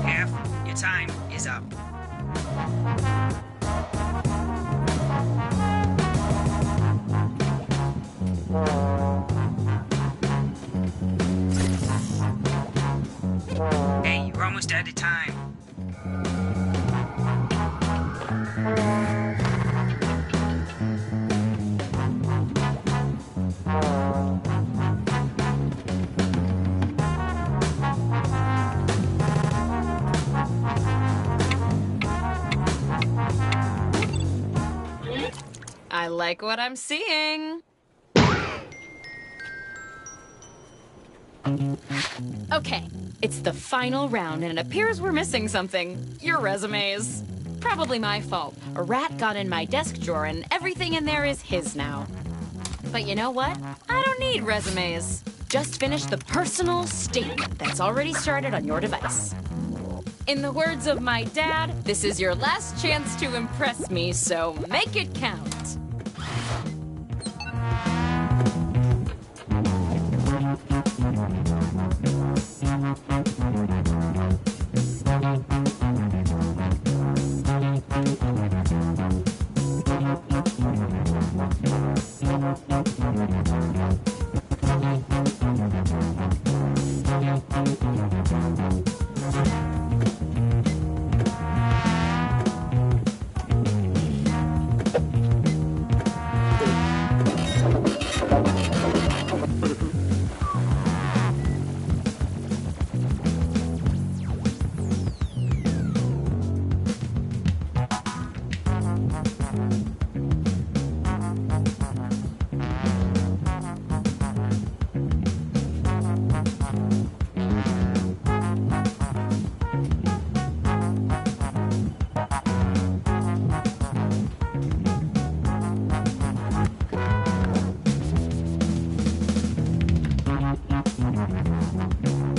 Half your time is up. Hey, you're almost out of time. I like what I'm seeing. Okay, it's the final round, and it appears we're missing something. Your resumes. Probably my fault. A rat got in my desk drawer, and everything in there is his now. But you know what? I don't need resumes. Just finish the personal statement that's already started on your device. In the words of my dad, this is your last chance to impress me, so make it count.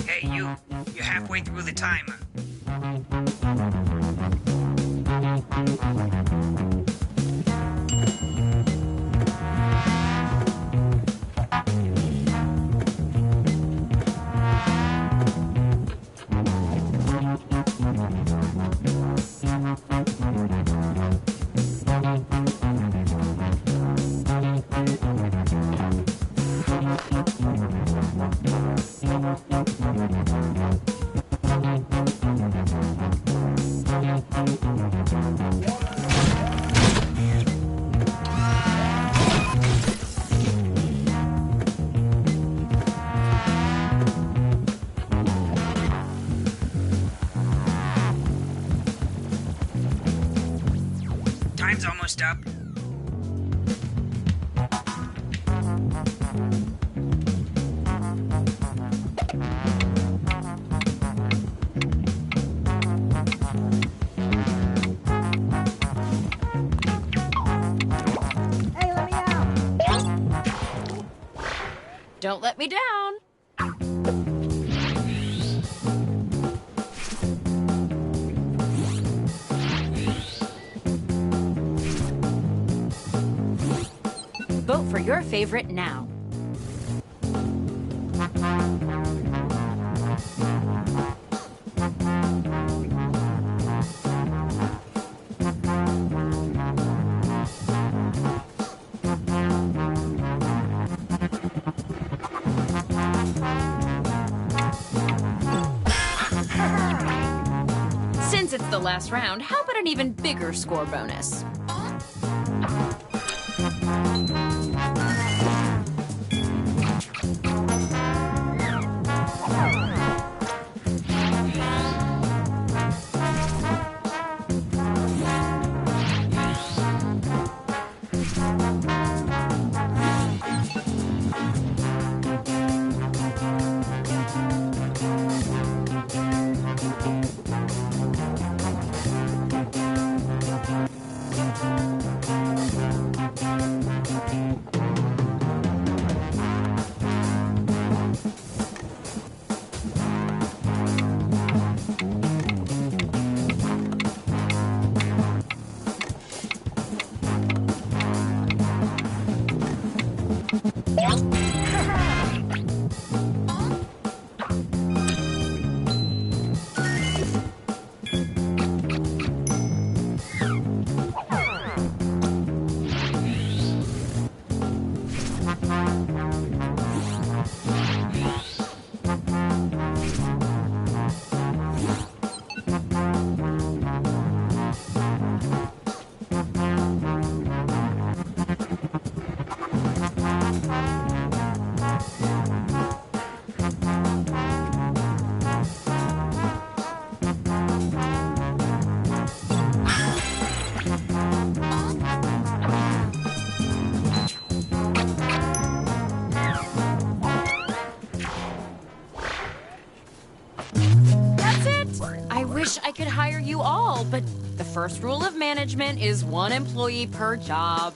Hey, you're halfway through the timer. Time's almost up. Don't let me down. Vote for your favorite now. the last round, how about an even bigger score bonus? I could hire you all, but the first rule of management is one employee per job.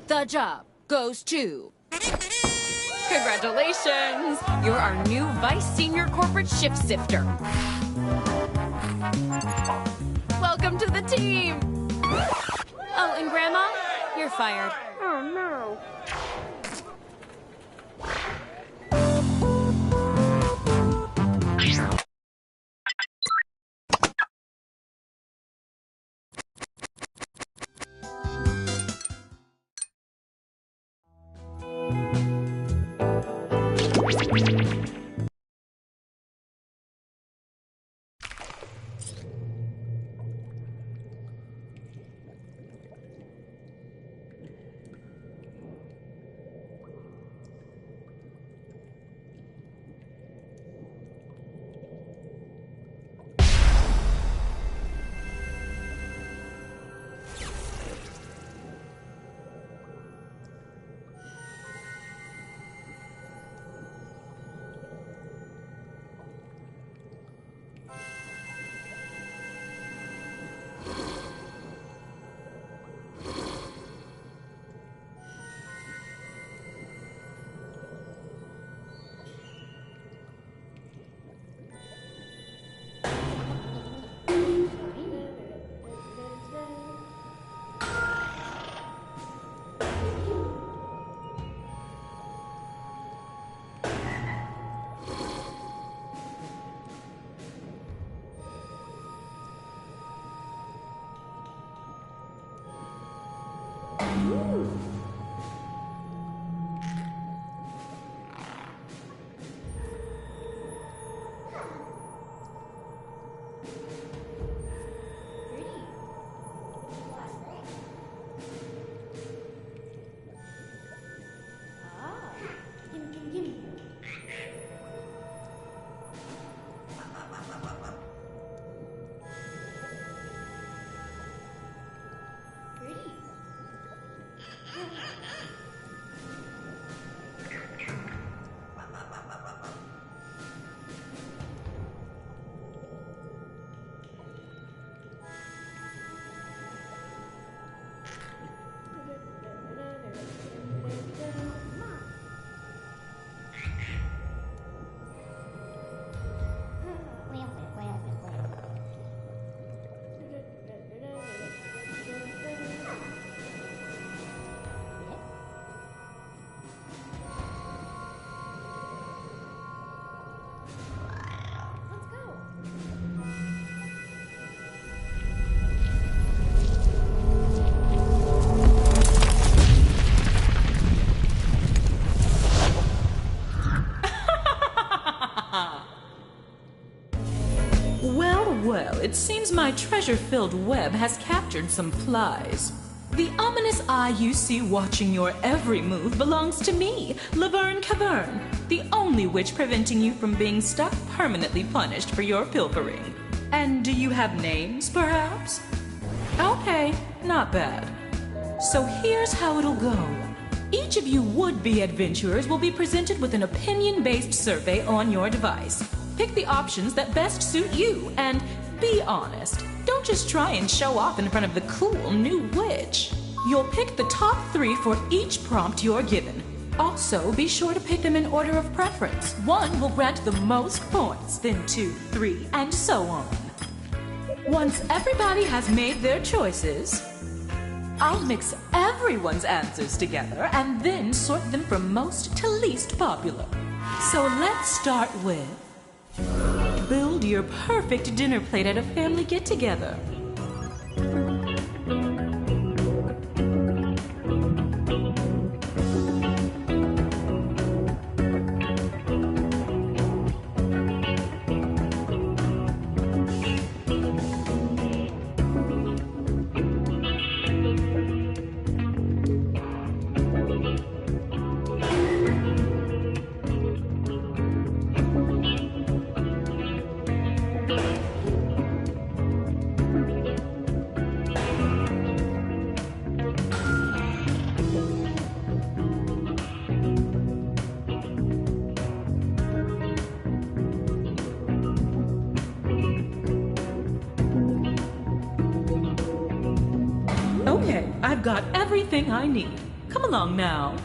The job goes to... Congratulations! You're our new Vice Senior Corporate Shift Sifter. Welcome to the team! Oh, and Grandma, you're fired. Oh, no. it seems my treasure-filled web has captured some flies. The ominous eye you see watching your every move belongs to me, Laverne Cavern, the only witch preventing you from being stuck permanently punished for your pilfering. And do you have names, perhaps? Okay, not bad. So here's how it'll go. Each of you would-be adventurers will be presented with an opinion-based survey on your device. Pick the options that best suit you, and be honest. Don't just try and show off in front of the cool new witch. You'll pick the top 3 for each prompt you're given. Also, be sure to pick them in order of preference. 1 will grant the most points, then 2, 3, and so on. Once everybody has made their choices, I'll mix everyone's answers together and then sort them from most to least popular. So let's start with build your perfect dinner plate at a family get-together. Okay, I've got everything I need. Come along now.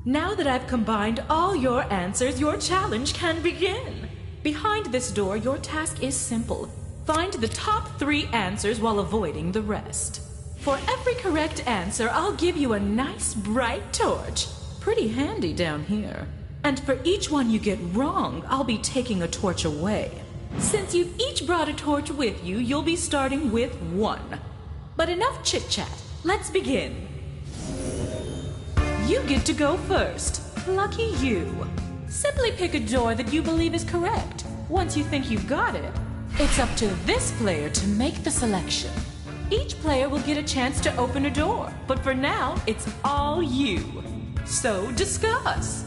Now that I've combined all your answers, your challenge can begin. Behind this door, your task is simple. Find the top 3 answers while avoiding the rest. For every correct answer, I'll give you a nice bright torch. Pretty handy down here. And for each one you get wrong, I'll be taking a torch away. Since you've each brought a torch with you, you'll be starting with 1. But enough chit-chat. Let's begin. You get to go first. Lucky you. Simply pick a door that you believe is correct. Once you think you've got it, it's up to this player to make the selection. Each player will get a chance to open a door, but for now, it's all you. So discuss.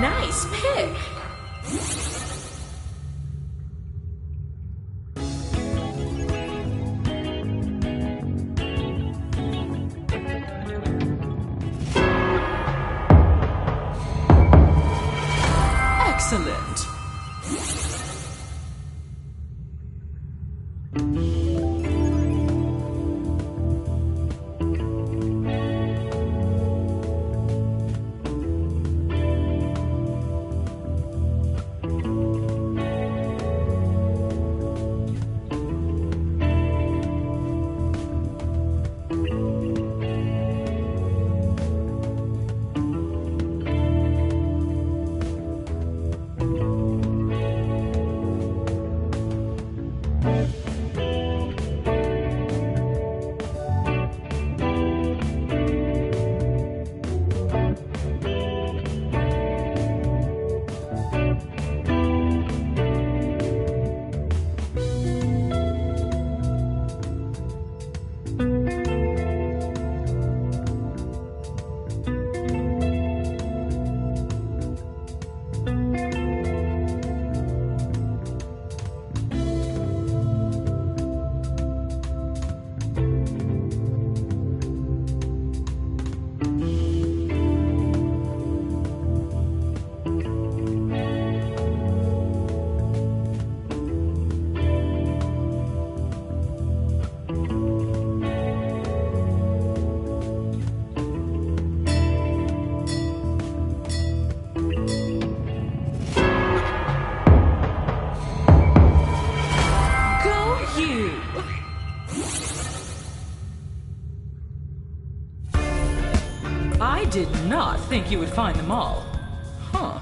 Nice I did not think you would find them all. Huh.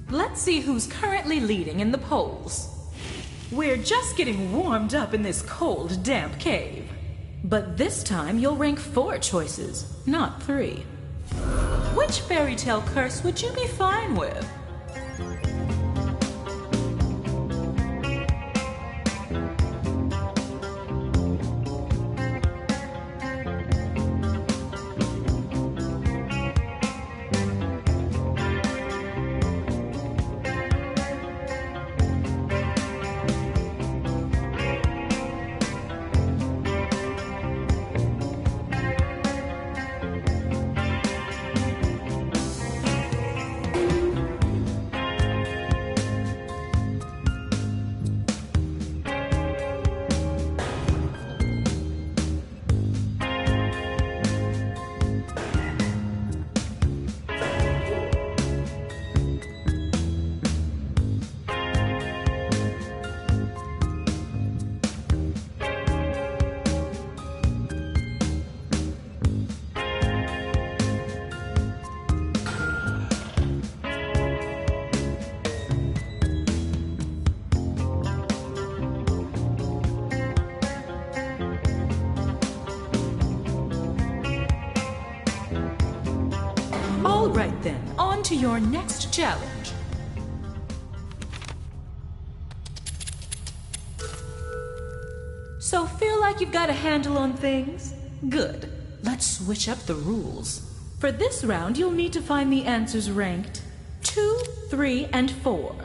Let's see who's currently leading in the polls. We're just getting warmed up in this cold, damp cave. But this time you'll rank 4 choices, not 3. Which fairy tale curse would you be fine with? All right then, on to your next challenge. So feel like you've got a handle on things? Good. Let's switch up the rules. For this round, you'll need to find the answers ranked 2, 3, and 4.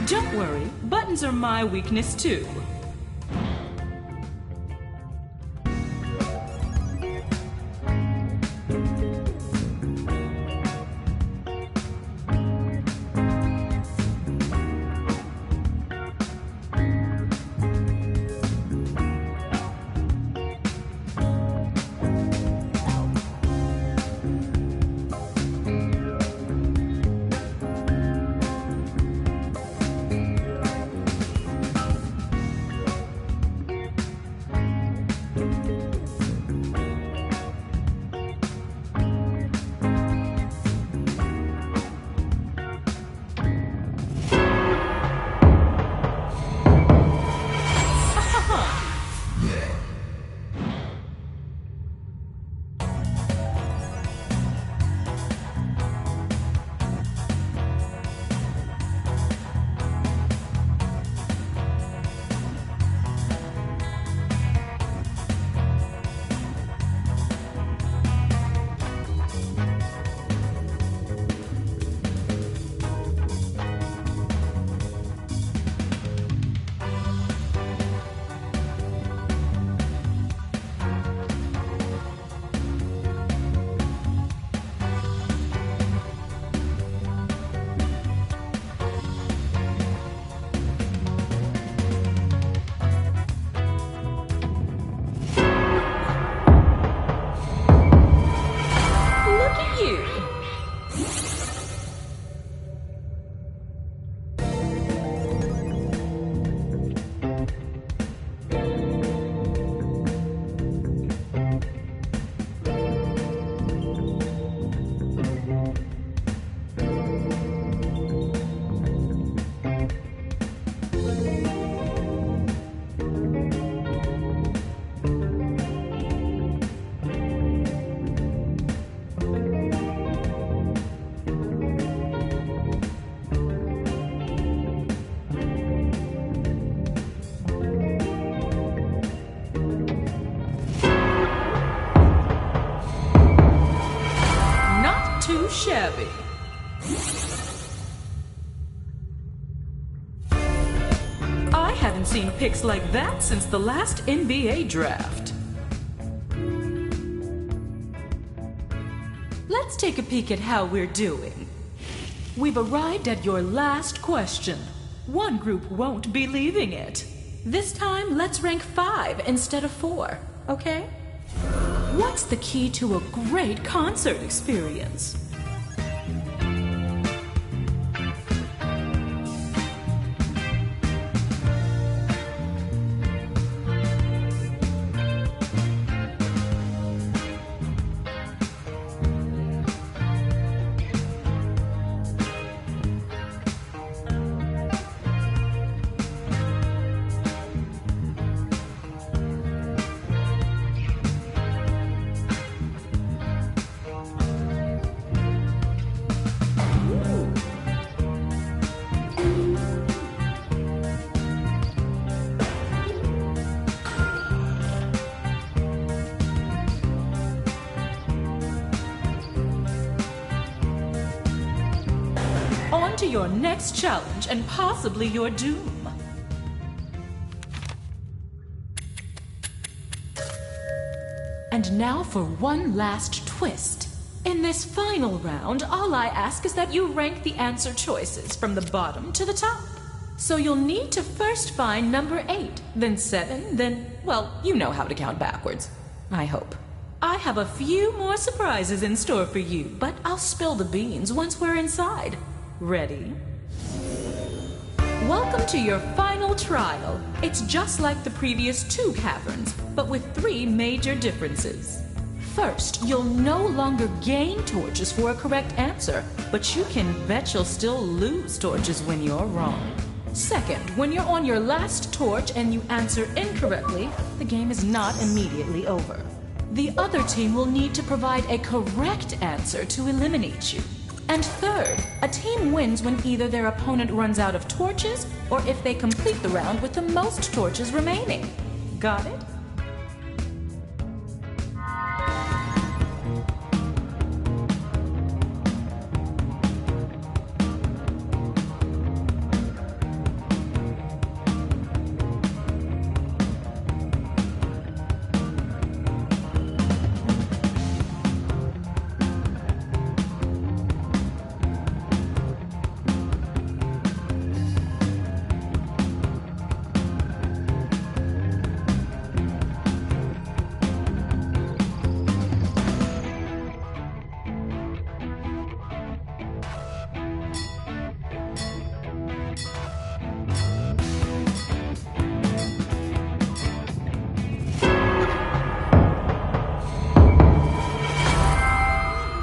Don't worry, buttons are my weakness too. shabby. I haven't seen picks like that since the last NBA draft. Let's take a peek at how we're doing. We've arrived at your last question. One group won't be leaving it. This time, let's rank 5 instead of 4, okay? What's the key to a great concert experience? On to your next challenge and possibly your doom. And now for one last twist. In this final round, all I ask is that you rank the answer choices from the bottom to the top. So you'll need to first find number 8, then 7, then, well, you know how to count backwards. I hope. I have a few more surprises in store for you, but I'll spill the beans once we're inside. Ready? Welcome to your final trial. It's just like the previous 2 caverns, but with 3 major differences. First, you'll no longer gain torches for a correct answer, but you can bet you'll still lose torches when you're wrong. Second, when you're on your last torch and you answer incorrectly, the game is not immediately over. The other team will need to provide a correct answer to eliminate you. And third, a team wins when either their opponent runs out of torches or if they complete the round with the most torches remaining. Got it?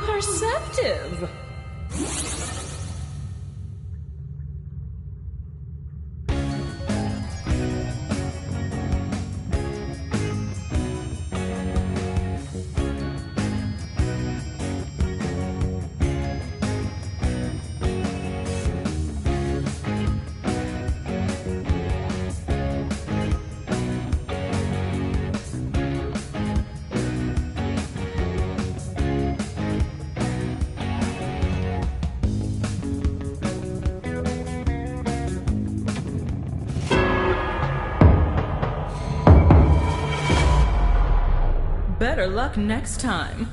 Perceptive! Better luck next time.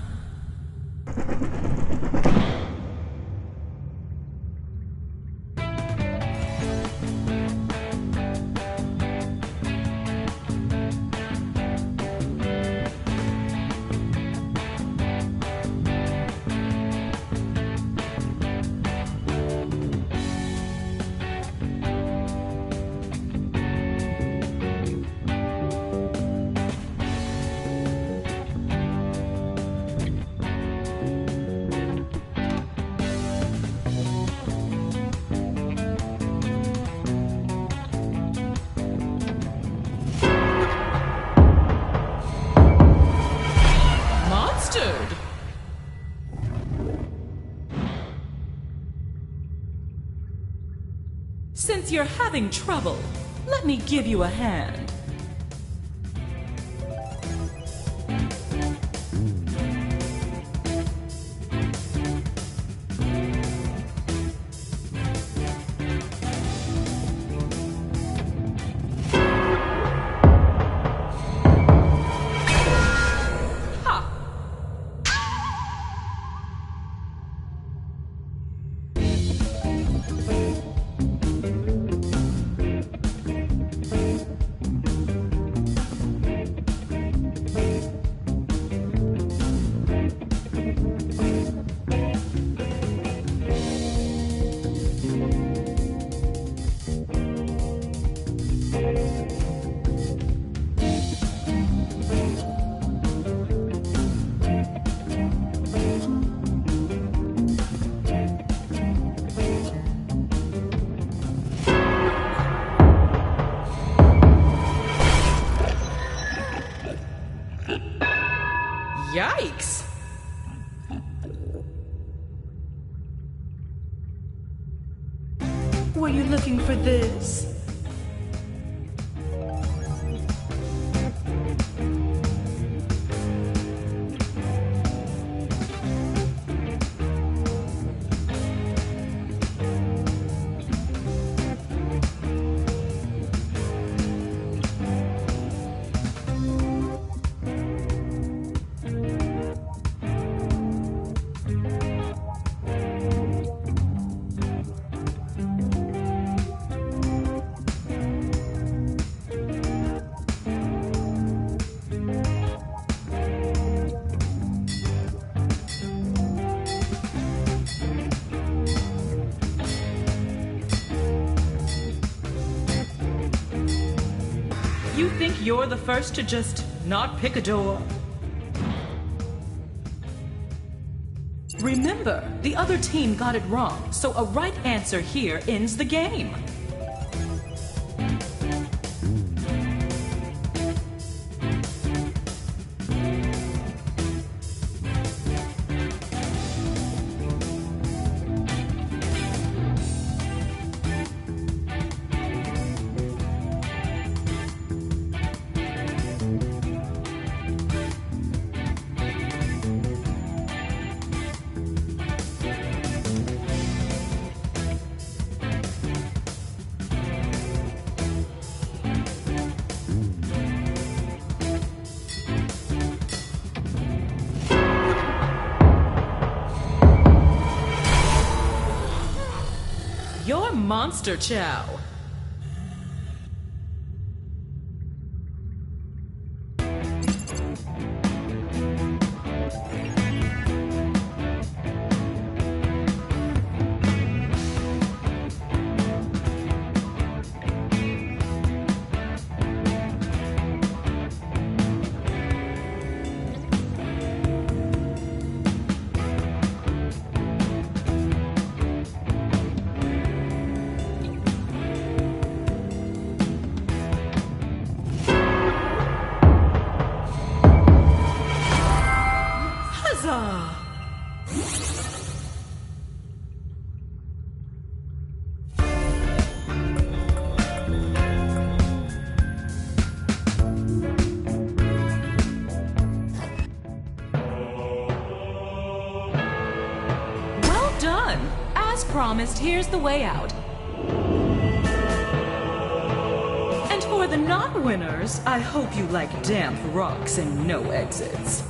Since you're having trouble, let me give you a hand. Were you looking for this? You think you're the first to just not pick a door? Remember, the other team got it wrong, so a right answer here ends the game. You're Monster Chow. Huzzah! Well done! As promised, here's the way out. And for the non-winners, I hope you like damp rocks and no exits.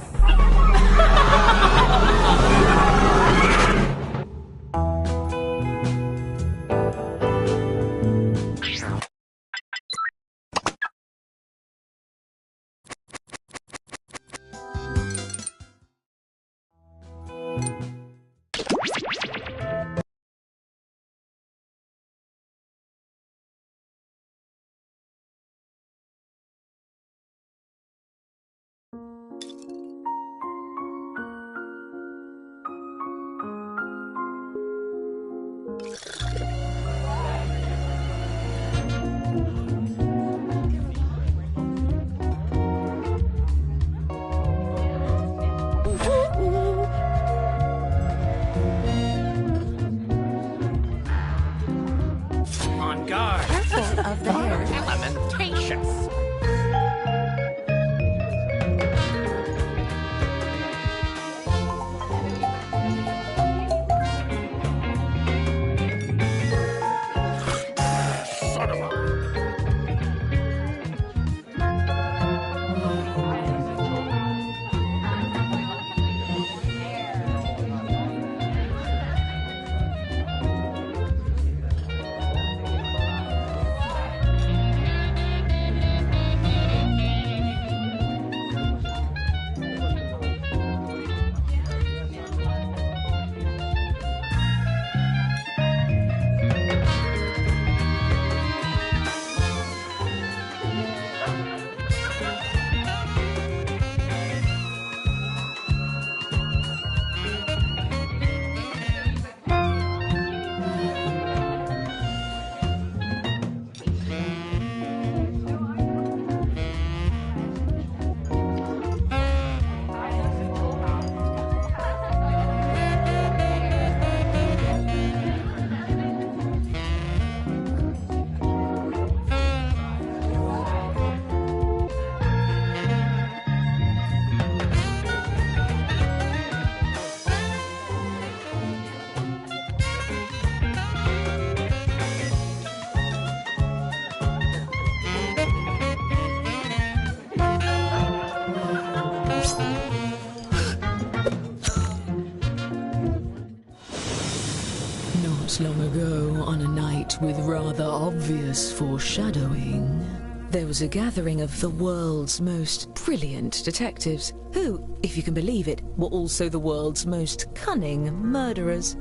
Once long ago, on a night with rather obvious foreshadowing, there was a gathering of the world's most brilliant detectives, who, if you can believe it, were also the world's most cunning murderers.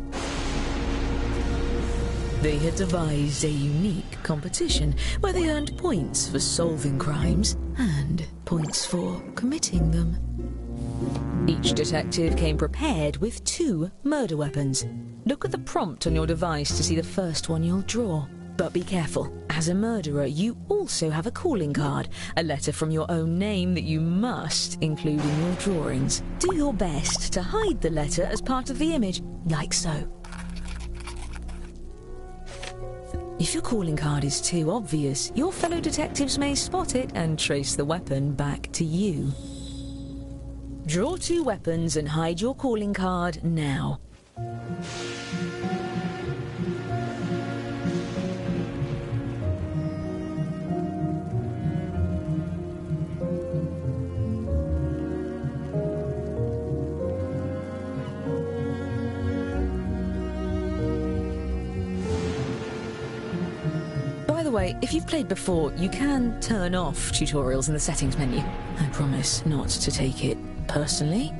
They had devised a unique competition where they earned points for solving crimes and points for committing them. Each detective came prepared with 2 murder weapons. Look at the prompt on your device to see the first one you'll draw. But be careful. As a murderer, you also have a calling card, a letter from your own name that you must include in your drawings. Do your best to hide the letter as part of the image, like so. If your calling card is too obvious, your fellow detectives may spot it and trace the weapon back to you. Draw 2 weapons and hide your calling card now. By the way, if you've played before, you can turn off tutorials in the settings menu. I promise not to take it personally.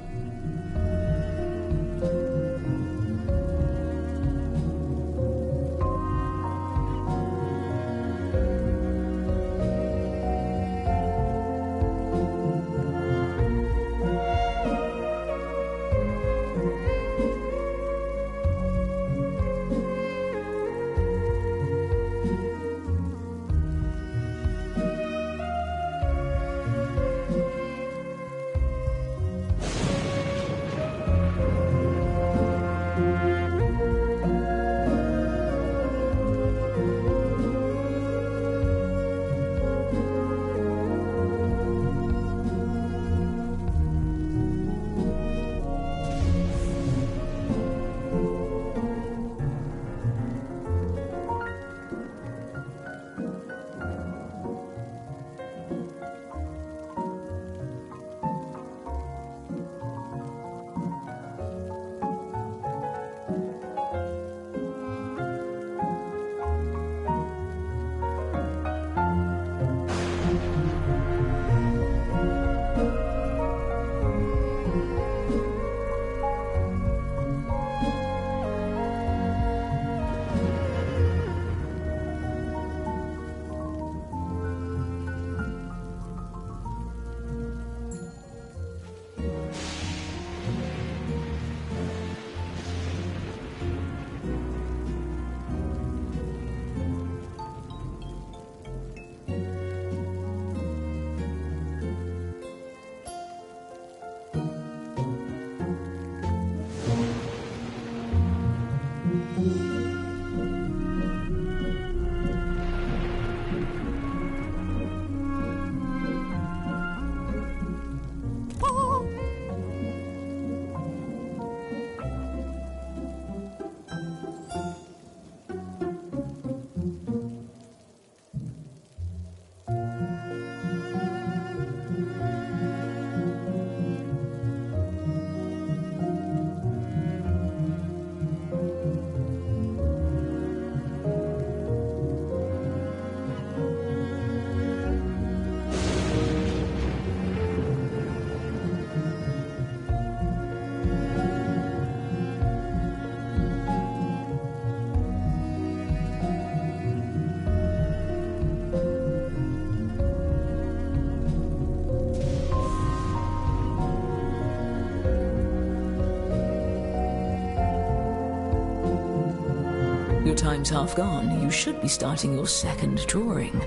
Your time's half gone. You should be starting your second drawing.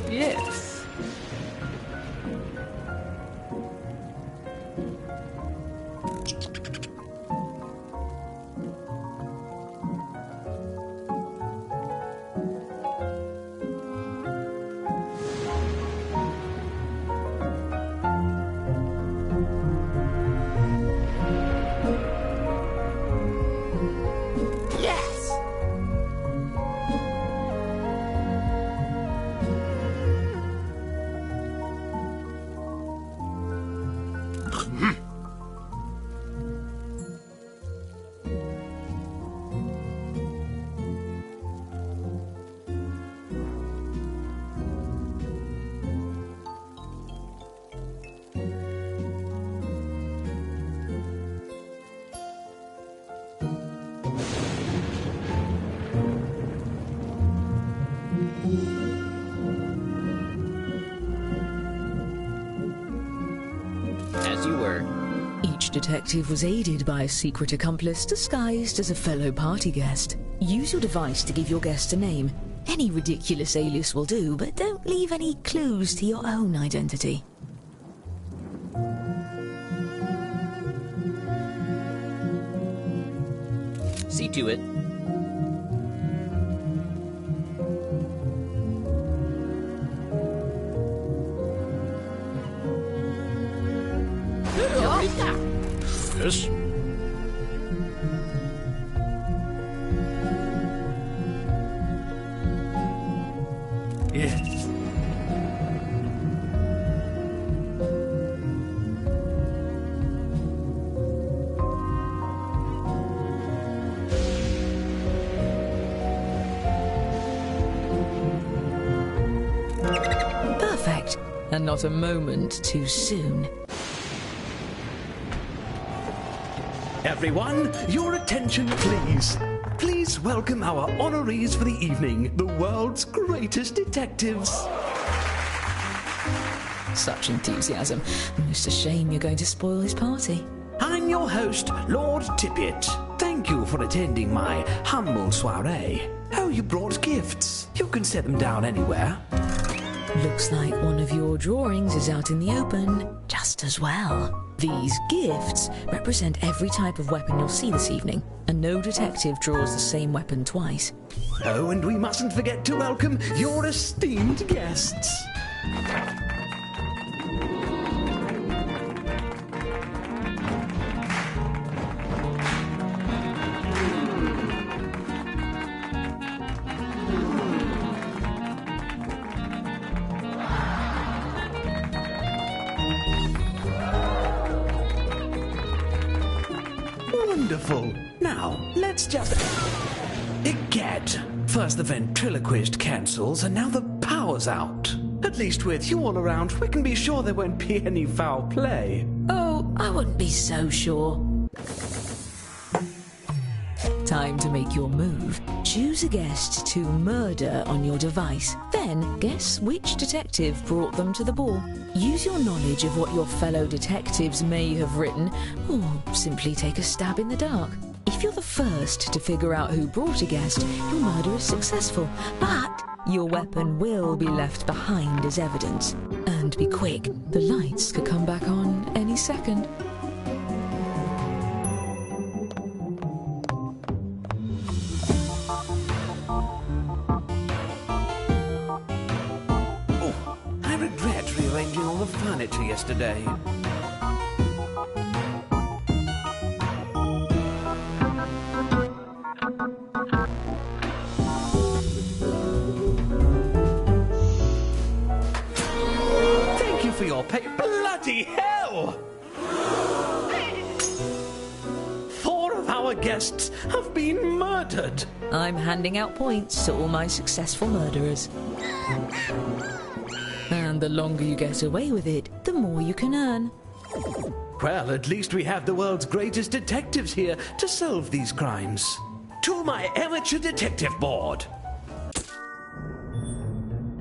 Yes. you were. Each detective was aided by a secret accomplice disguised as a fellow party guest. Use your device to give your guest a name. Any ridiculous alias will do, but don't leave any clues to your own identity. See to it. This? Yeah. Perfect. And not a moment too soon. Everyone, your attention please. Please welcome our honorees for the evening, the world's greatest detectives. Such enthusiasm. Most a shame you're going to spoil his party. I'm your host, Lord Tippett. Thank you for attending my humble soiree. Oh, you brought gifts. You can set them down anywhere. Looks like one of your drawings is out in the open just as well. These gifts represent every type of weapon you'll see this evening, and no detective draws the same weapon twice. Oh, and we mustn't forget to welcome your esteemed guests. Wonderful. Now, let's just... Egad! First the ventriloquist cancels, and now the power's out. At least with you all around, we can be sure there won't be any foul play. Oh, I wouldn't be so sure. Time to make your move. Choose a guest to murder on your device. Then guess which detective brought them to the ball. Use your knowledge of what your fellow detectives may have written, or simply take a stab in the dark. If you're the first to figure out who brought a guest, your murder is successful. But your weapon will be left behind as evidence. And be quick, the lights could come back on any second. I regret rearranging all the furniture yesterday. Thank you for your pay. Bloody hell! 4 of our guests have been murdered. I'm handing out points to all my successful murderers. And the longer you get away with it, the more you can earn. Well, at least we have the world's greatest detectives here to solve these crimes. To my amateur detective board.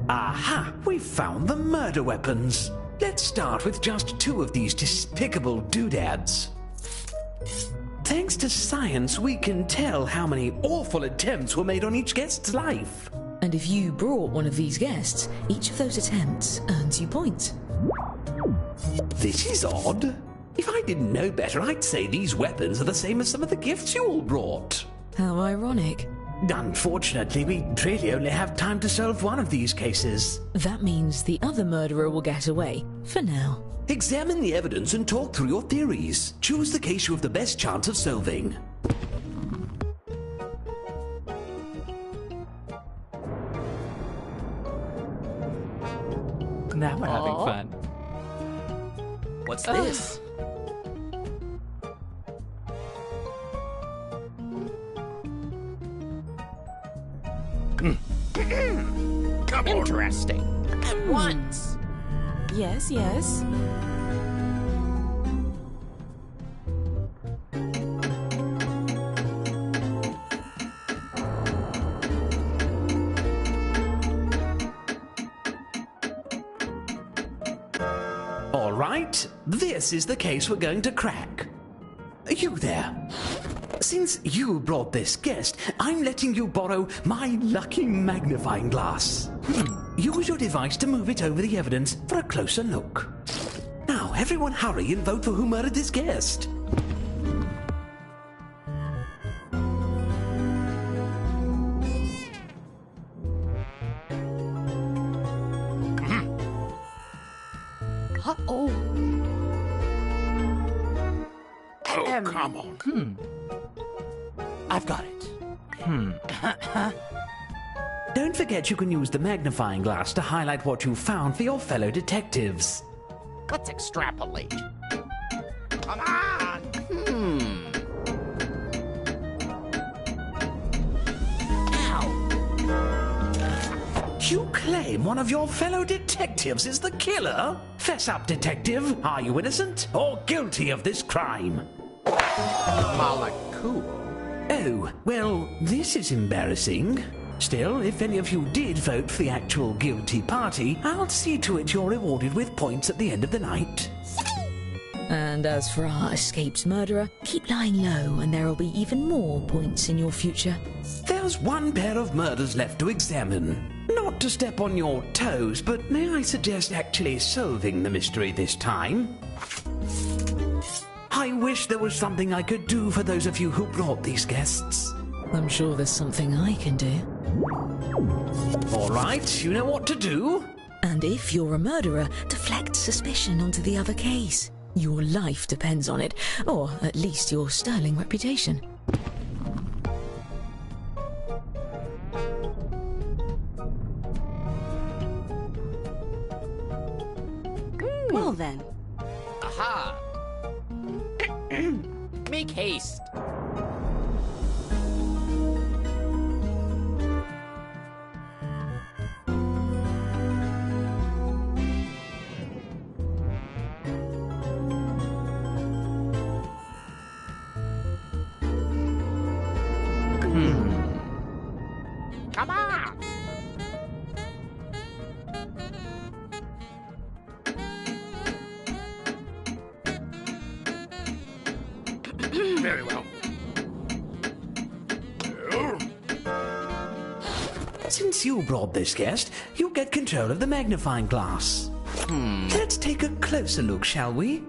Aha! We found the murder weapons. Let's start with just 2 of these despicable doodads. Thanks to science, we can tell how many awful attempts were made on each guest's life. And if you brought one of these guests, each of those attempts earns you points. This is odd. If I didn't know better, I'd say these weapons are the same as some of the gifts you all brought. How ironic. Unfortunately, we really only have time to solve one of these cases. That means the other murderer will get away, for now. Examine the evidence and talk through your theories. Choose the case you have the best chance of solving. Now we're having fun. What's this? Interesting. At once. Yes, yes. All right. right, this is the case we're going to crack. You there. Since you brought this guest, I'm letting you borrow my lucky magnifying glass. Use your device to move it over the evidence for a closer look. Now, everyone hurry and vote for who murdered this guest. Uh-oh. Oh, come on. I've got it. Don't forget you can use the magnifying glass to highlight what you found for your fellow detectives. Let's extrapolate. Come on! Ow! You claim one of your fellow detectives is the killer? Fess up, detective. Are you innocent or guilty of this crime? Malakul. Oh, well, this is embarrassing. Still, if any of you did vote for the actual guilty party, I'll see to it you're rewarded with points at the end of the night. And as for our escaped murderer, keep lying low and there'll be even more points in your future. There's one pair of murders left to examine. Not to step on your toes, but may I suggest actually solving the mystery this time? I wish there was something I could do for those of you who brought these guests. I'm sure there's something I can do. All right, you know what to do. And if you're a murderer, deflect suspicion onto the other case. Your life depends on it, or at least your sterling reputation. Well then. Aha! Make haste. Come on! Very well. Since you brought this guest, you get control of the magnifying glass. Let's take a closer look, shall we?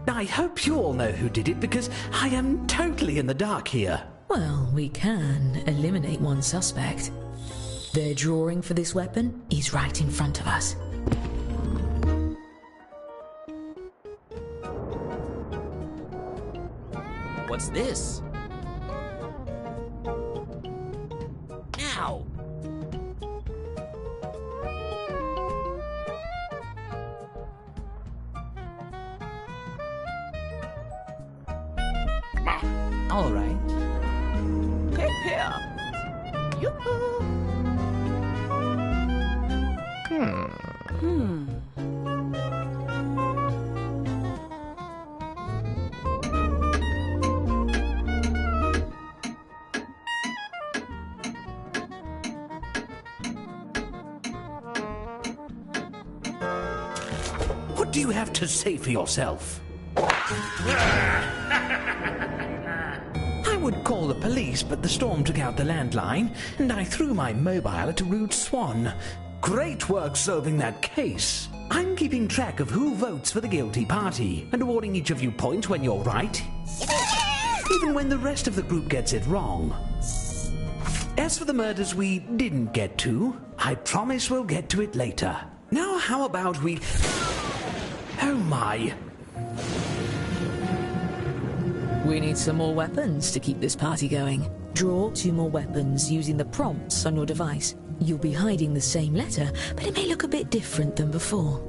I hope you all know who did it, because I am totally in the dark here. Well, we can eliminate one suspect. Their drawing for this weapon is right in front of us. What's this? Ow! All right. Here. Yoo-hoo. What do you have to say for yourself? I would call the police, but the storm took out the landline, and I threw my mobile at a rude swan. Great work solving that case. I'm keeping track of who votes for the guilty party, and awarding each of you points when you're right, even when the rest of the group gets it wrong. As for the murders we didn't get to, I promise we'll get to it later. Now how about we... Oh my... We need some more weapons to keep this party going. Draw 2 more weapons using the prompts on your device. You'll be hiding the same letter, but it may look a bit different than before.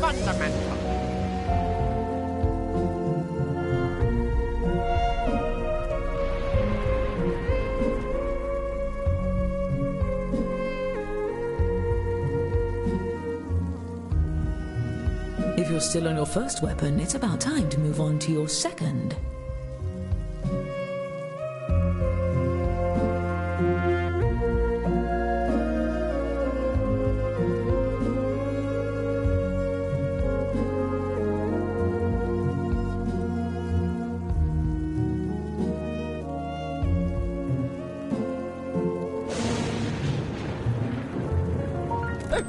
Fundamental. If you're still on your first weapon, it's about time to move on to your second.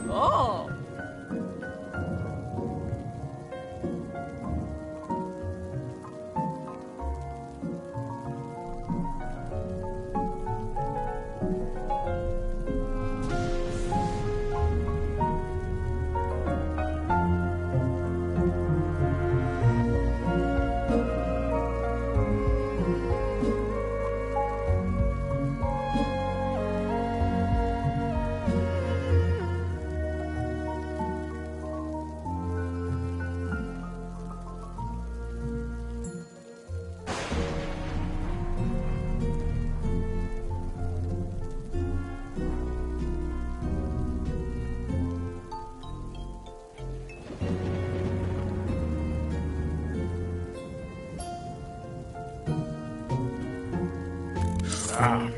Oh! Ah.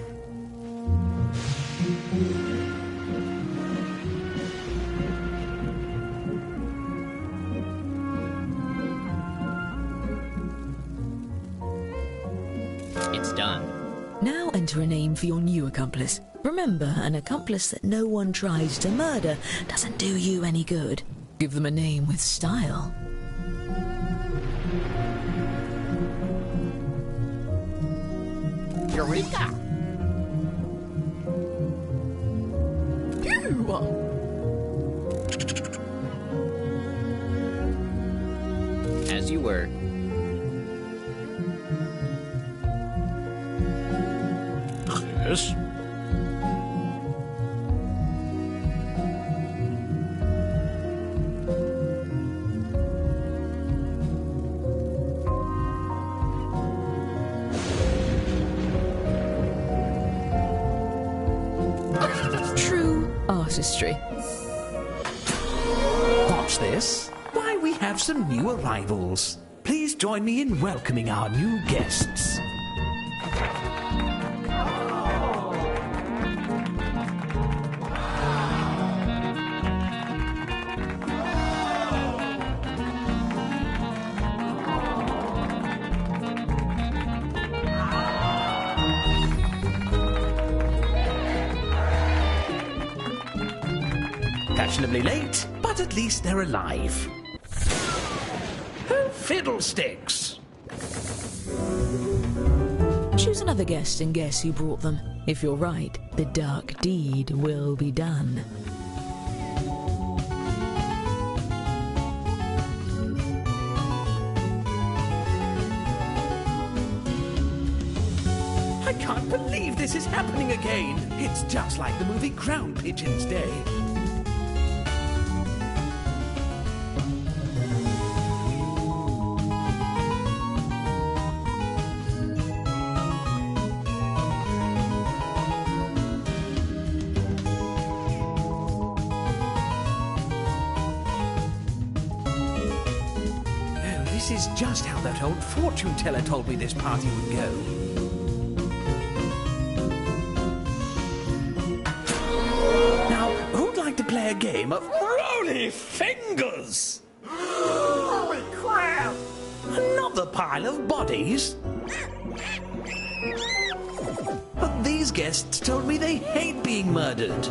It's done. Now enter a name for your new accomplice. Remember, an accomplice that no one tries to murder doesn't do you any good. Give them a name with style. Eureka! As you were. Yes. True artistry. What's this? Why, we have some new arrivals. Please join me in welcoming our new guests. Fashionably late, but at least they're alive. Oh, fiddlesticks! Choose another guest and guess who brought them. If you're right, the dark deed will be done. I can't believe this is happening again. It's just like the movie Ground Pigeons Day. is just how that old fortune teller told me this party would go. Now, who'd like to play a game of Rolly Fingers? Holy crap! Another pile of bodies? But these guests told me they hate being murdered.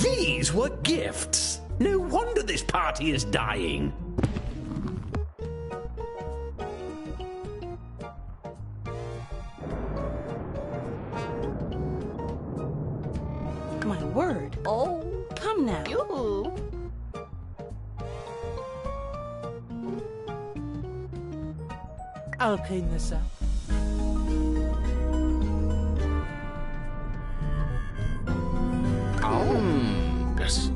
These were gifts. No wonder this party is dying. My word. Oh, come now. Yoo-hoo. I'll clean this up. Yes.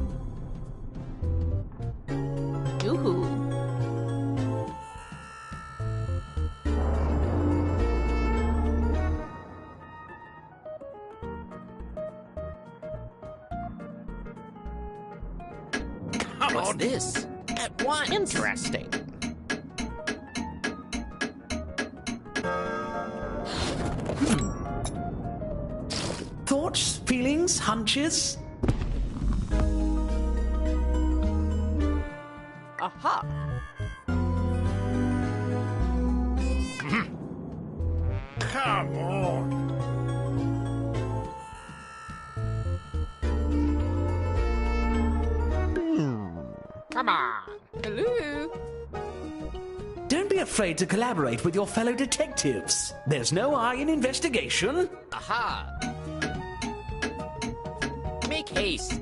Yoo-hoo. What's this? At once. Interesting. Thoughts, feelings, hunches? Aha. Come on. Come on. Hello. Don't be afraid to collaborate with your fellow detectives. There's no I in investigation. Aha. Make haste.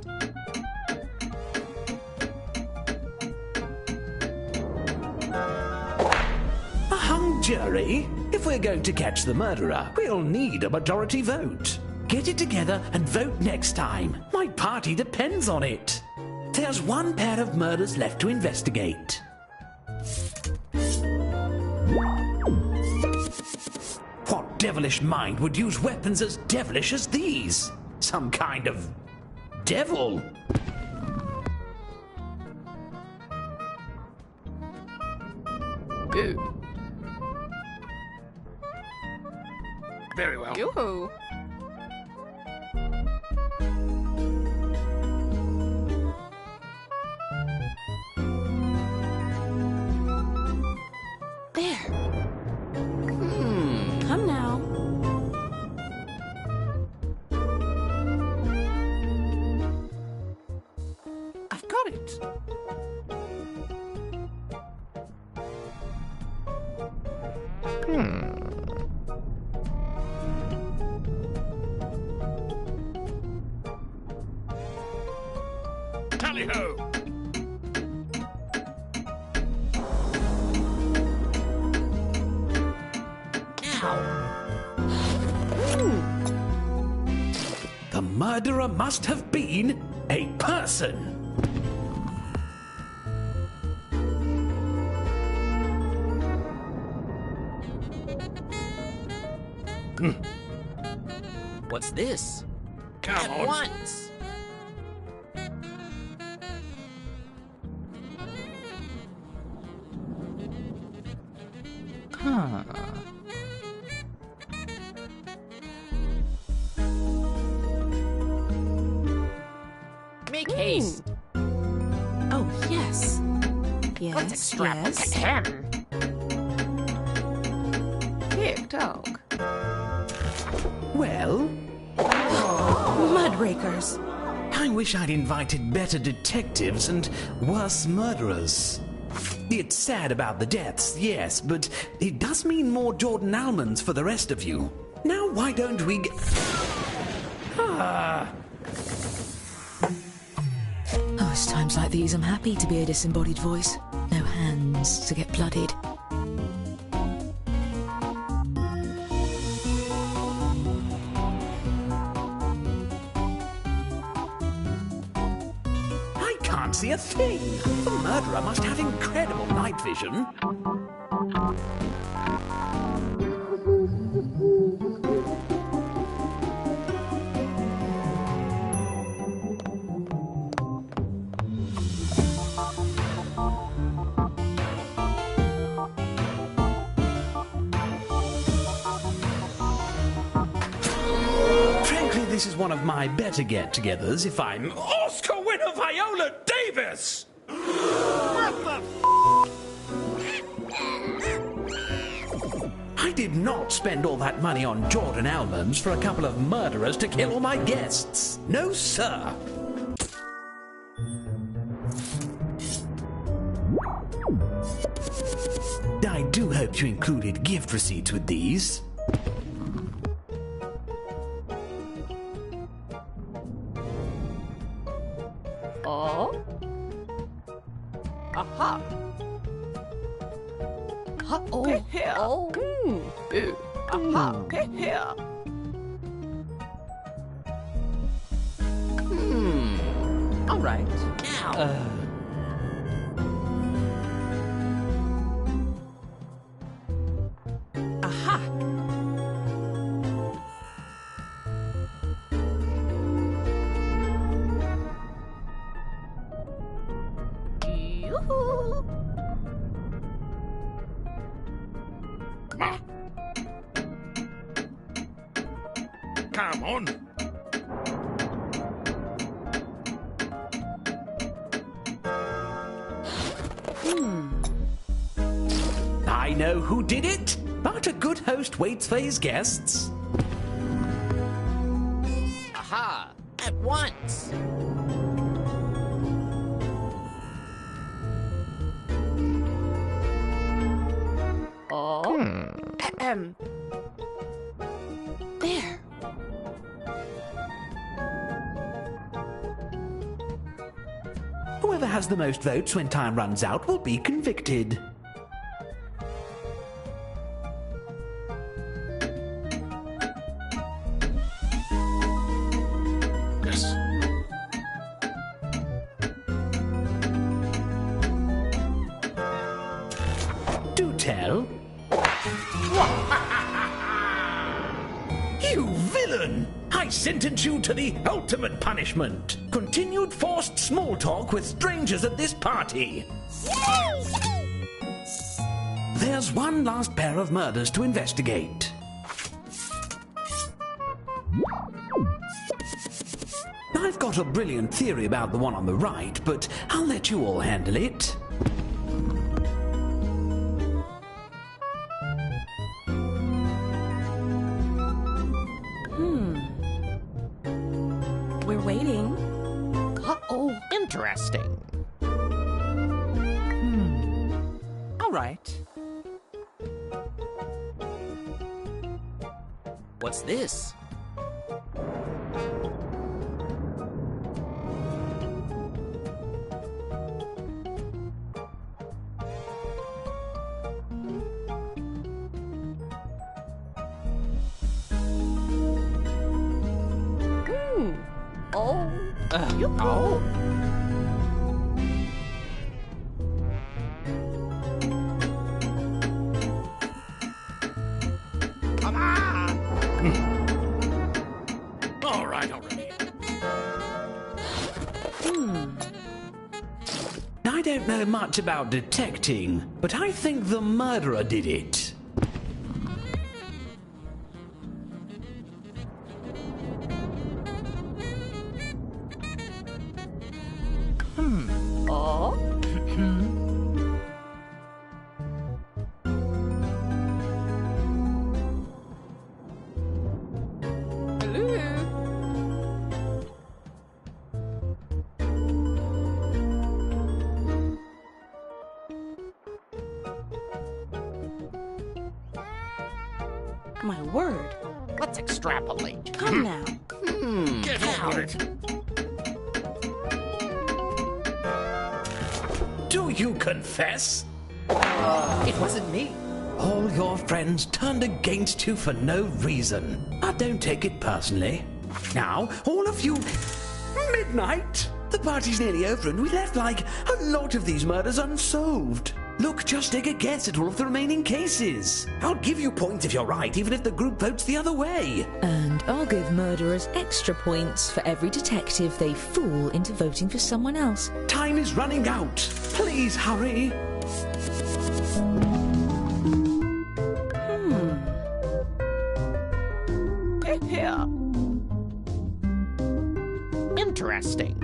A hung jury? If we're going to catch the murderer, we'll need a majority vote. Get it together and vote next time. My party depends on it. There's one pair of murders left to investigate. What devilish mind would use weapons as devilish as these? Some kind of devil? Ooh. Very well. Yoo-hoo. There. Come now. I've got it. Tally ho! The murderer must have been a person. What's this? Come At on. once. Huh. Make haste. Oh, yes. Yes, Let's extract yes. him. TikTok. Well, Mudrakers. I wish I'd invited better detectives and worse murderers. It's sad about the deaths, yes, but it does mean more Jordan Almonds for the rest of you. Now why don't we get... Oh, it's times like these I'm happy to be a disembodied voice. No hands to get blooded. I can't see a thing. The murderer must have incredible night vision. this is one of my better get-togethers if I'm... Oscar winner Viola Davis! I did not spend all that money on Jordan albums for a couple of murderers to kill all my guests. No, sir. I do hope you included gift receipts with these. Oh. Aha. Oh. Here. Oh. Aha. Here. All right. Now. Aha. Yoo-hoo. Come on. I know who did it, but a good host waits for his guests. Aha. At once. Oh. There. Whoever has the most votes when time runs out will be convicted. Yes. Do tell. You villain! I sentence you to the ultimate punishment. Continued forced small talk with strangers at this party. There's one last pair of murders to investigate. I've got a brilliant theory about the one on the right, but I'll let you all handle it. We're waiting. Uh-oh. Interesting. All right. What's this? Oh. Oh. Come on. All right already. I don't know much about detecting, but I think the murderer did it. Oh. My word. Let's extrapolate. Come now. Get on with it. Do you confess? It wasn't me. All your friends turned against you for no reason. But don't take it personally. Now, all of you... Midnight! The party's nearly over and we left, like, a lot of these murders unsolved. Look, just take a guess at all of the remaining cases. I'll give you points if you're right, even if the group votes the other way. And I'll give murderers extra points for every detective they fool into voting for someone else. Time is running out. Please hurry. Here. Interesting.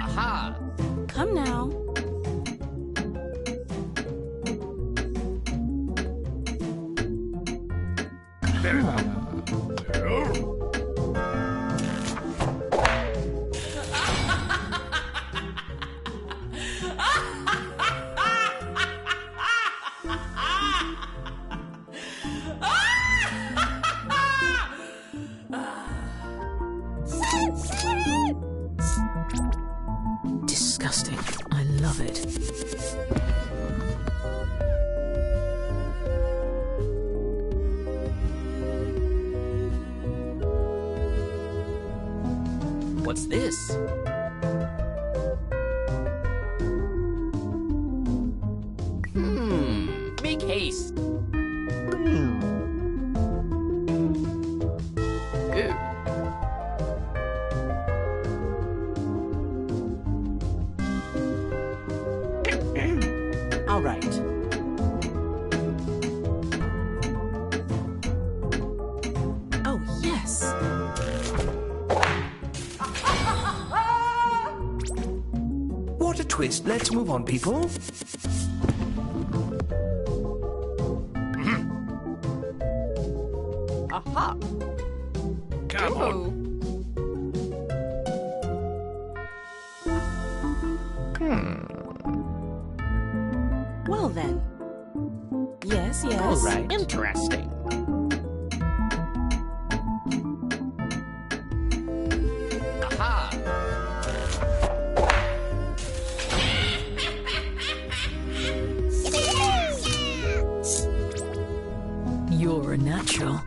Aha! Come now. Very well. Disgusting. I love it. What's this? Make haste. Ooh. All right. Oh, yes. What a twist. Let's move on, people. Aha! Come on. Ooh. Well then. Yes, yes. All right. Interesting. Aha! You're a natural.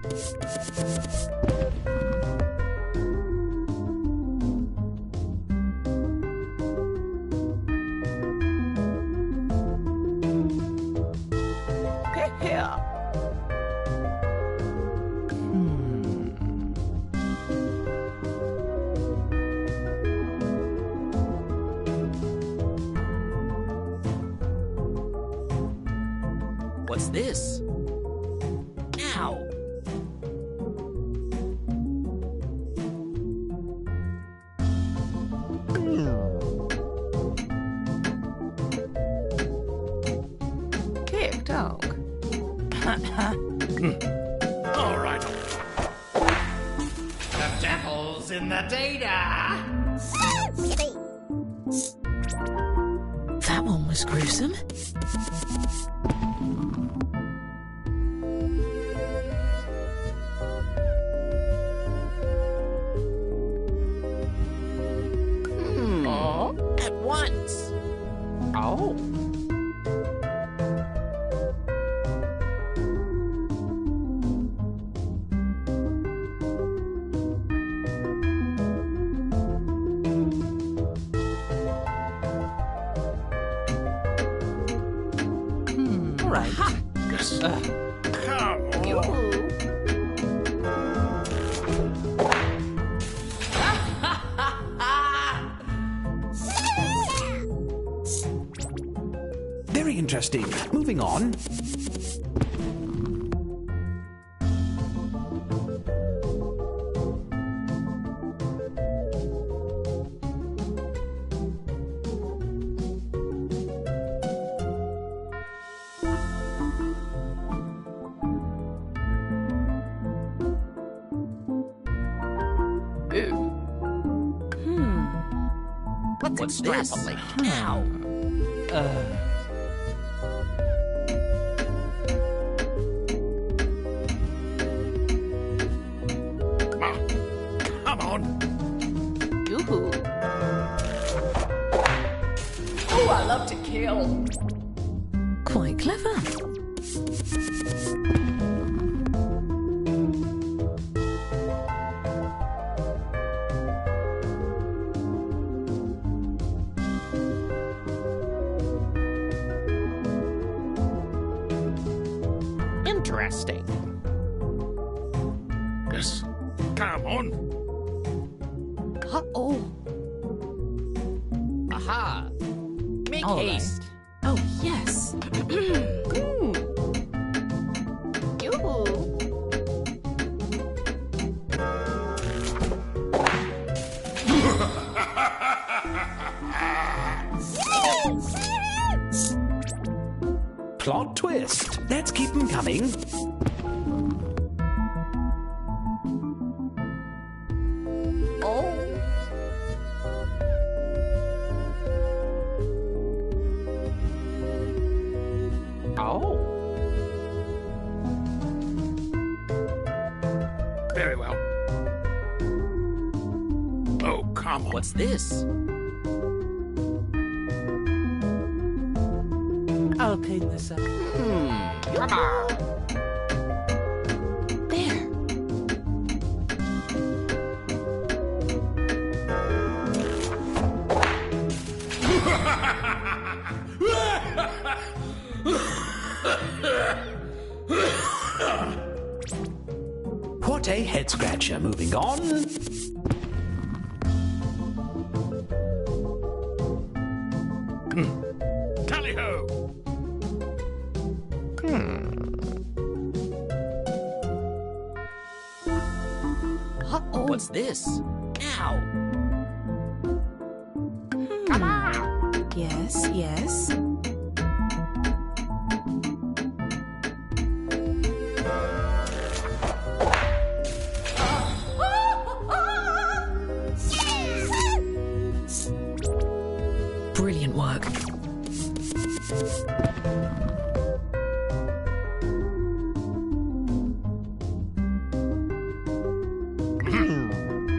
Here. What's this? Now. Kick dog. All right. The devil's in the data. That one was gruesome. At once. Oh. All right. Yes. Come on. Yoo-hoo. Very interesting. Moving on. Ooh. Let's What's this? extrapolate now. Come on. Yoo-hoo. Oh, I love to kill. Quite clever. Interesting. Yes. Come on. Uh-oh. Aha! Make All right. haste. Oh, yes. Yoo-hoo. Plot twist. Let's keep them coming. Oh. Very well. Oh, come on. What's this? I'll clean this up. Come on. There. What a head scratcher. Moving on. Tally-ho! Uh-oh. What's this? Ow! Yes, yes. Brilliant work.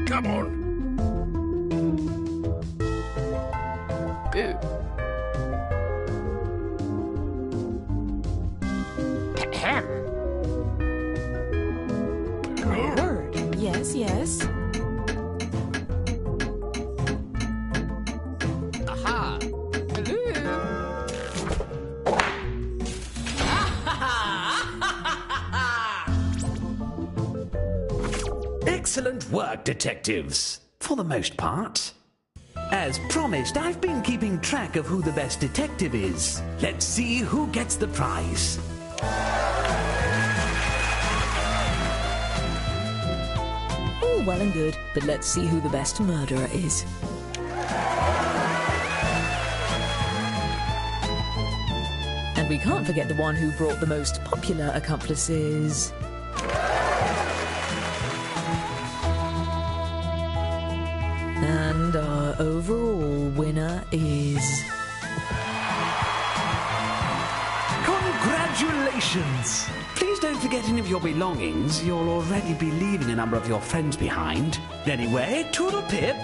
Come on. Boo. Ahem. Word. Yes, yes. Aha! Excellent work, detectives. For the most part. As promised, I've been keeping track of who the best detective is. Let's see who gets the prize. All well and good, but let's see who the best murderer is. And we can't forget the one who brought the most popular accomplices. And our overall winner is... Congratulations! Please don't forget any of your belongings. You'll already be leaving a number of your friends behind. Anyway, toodle pip.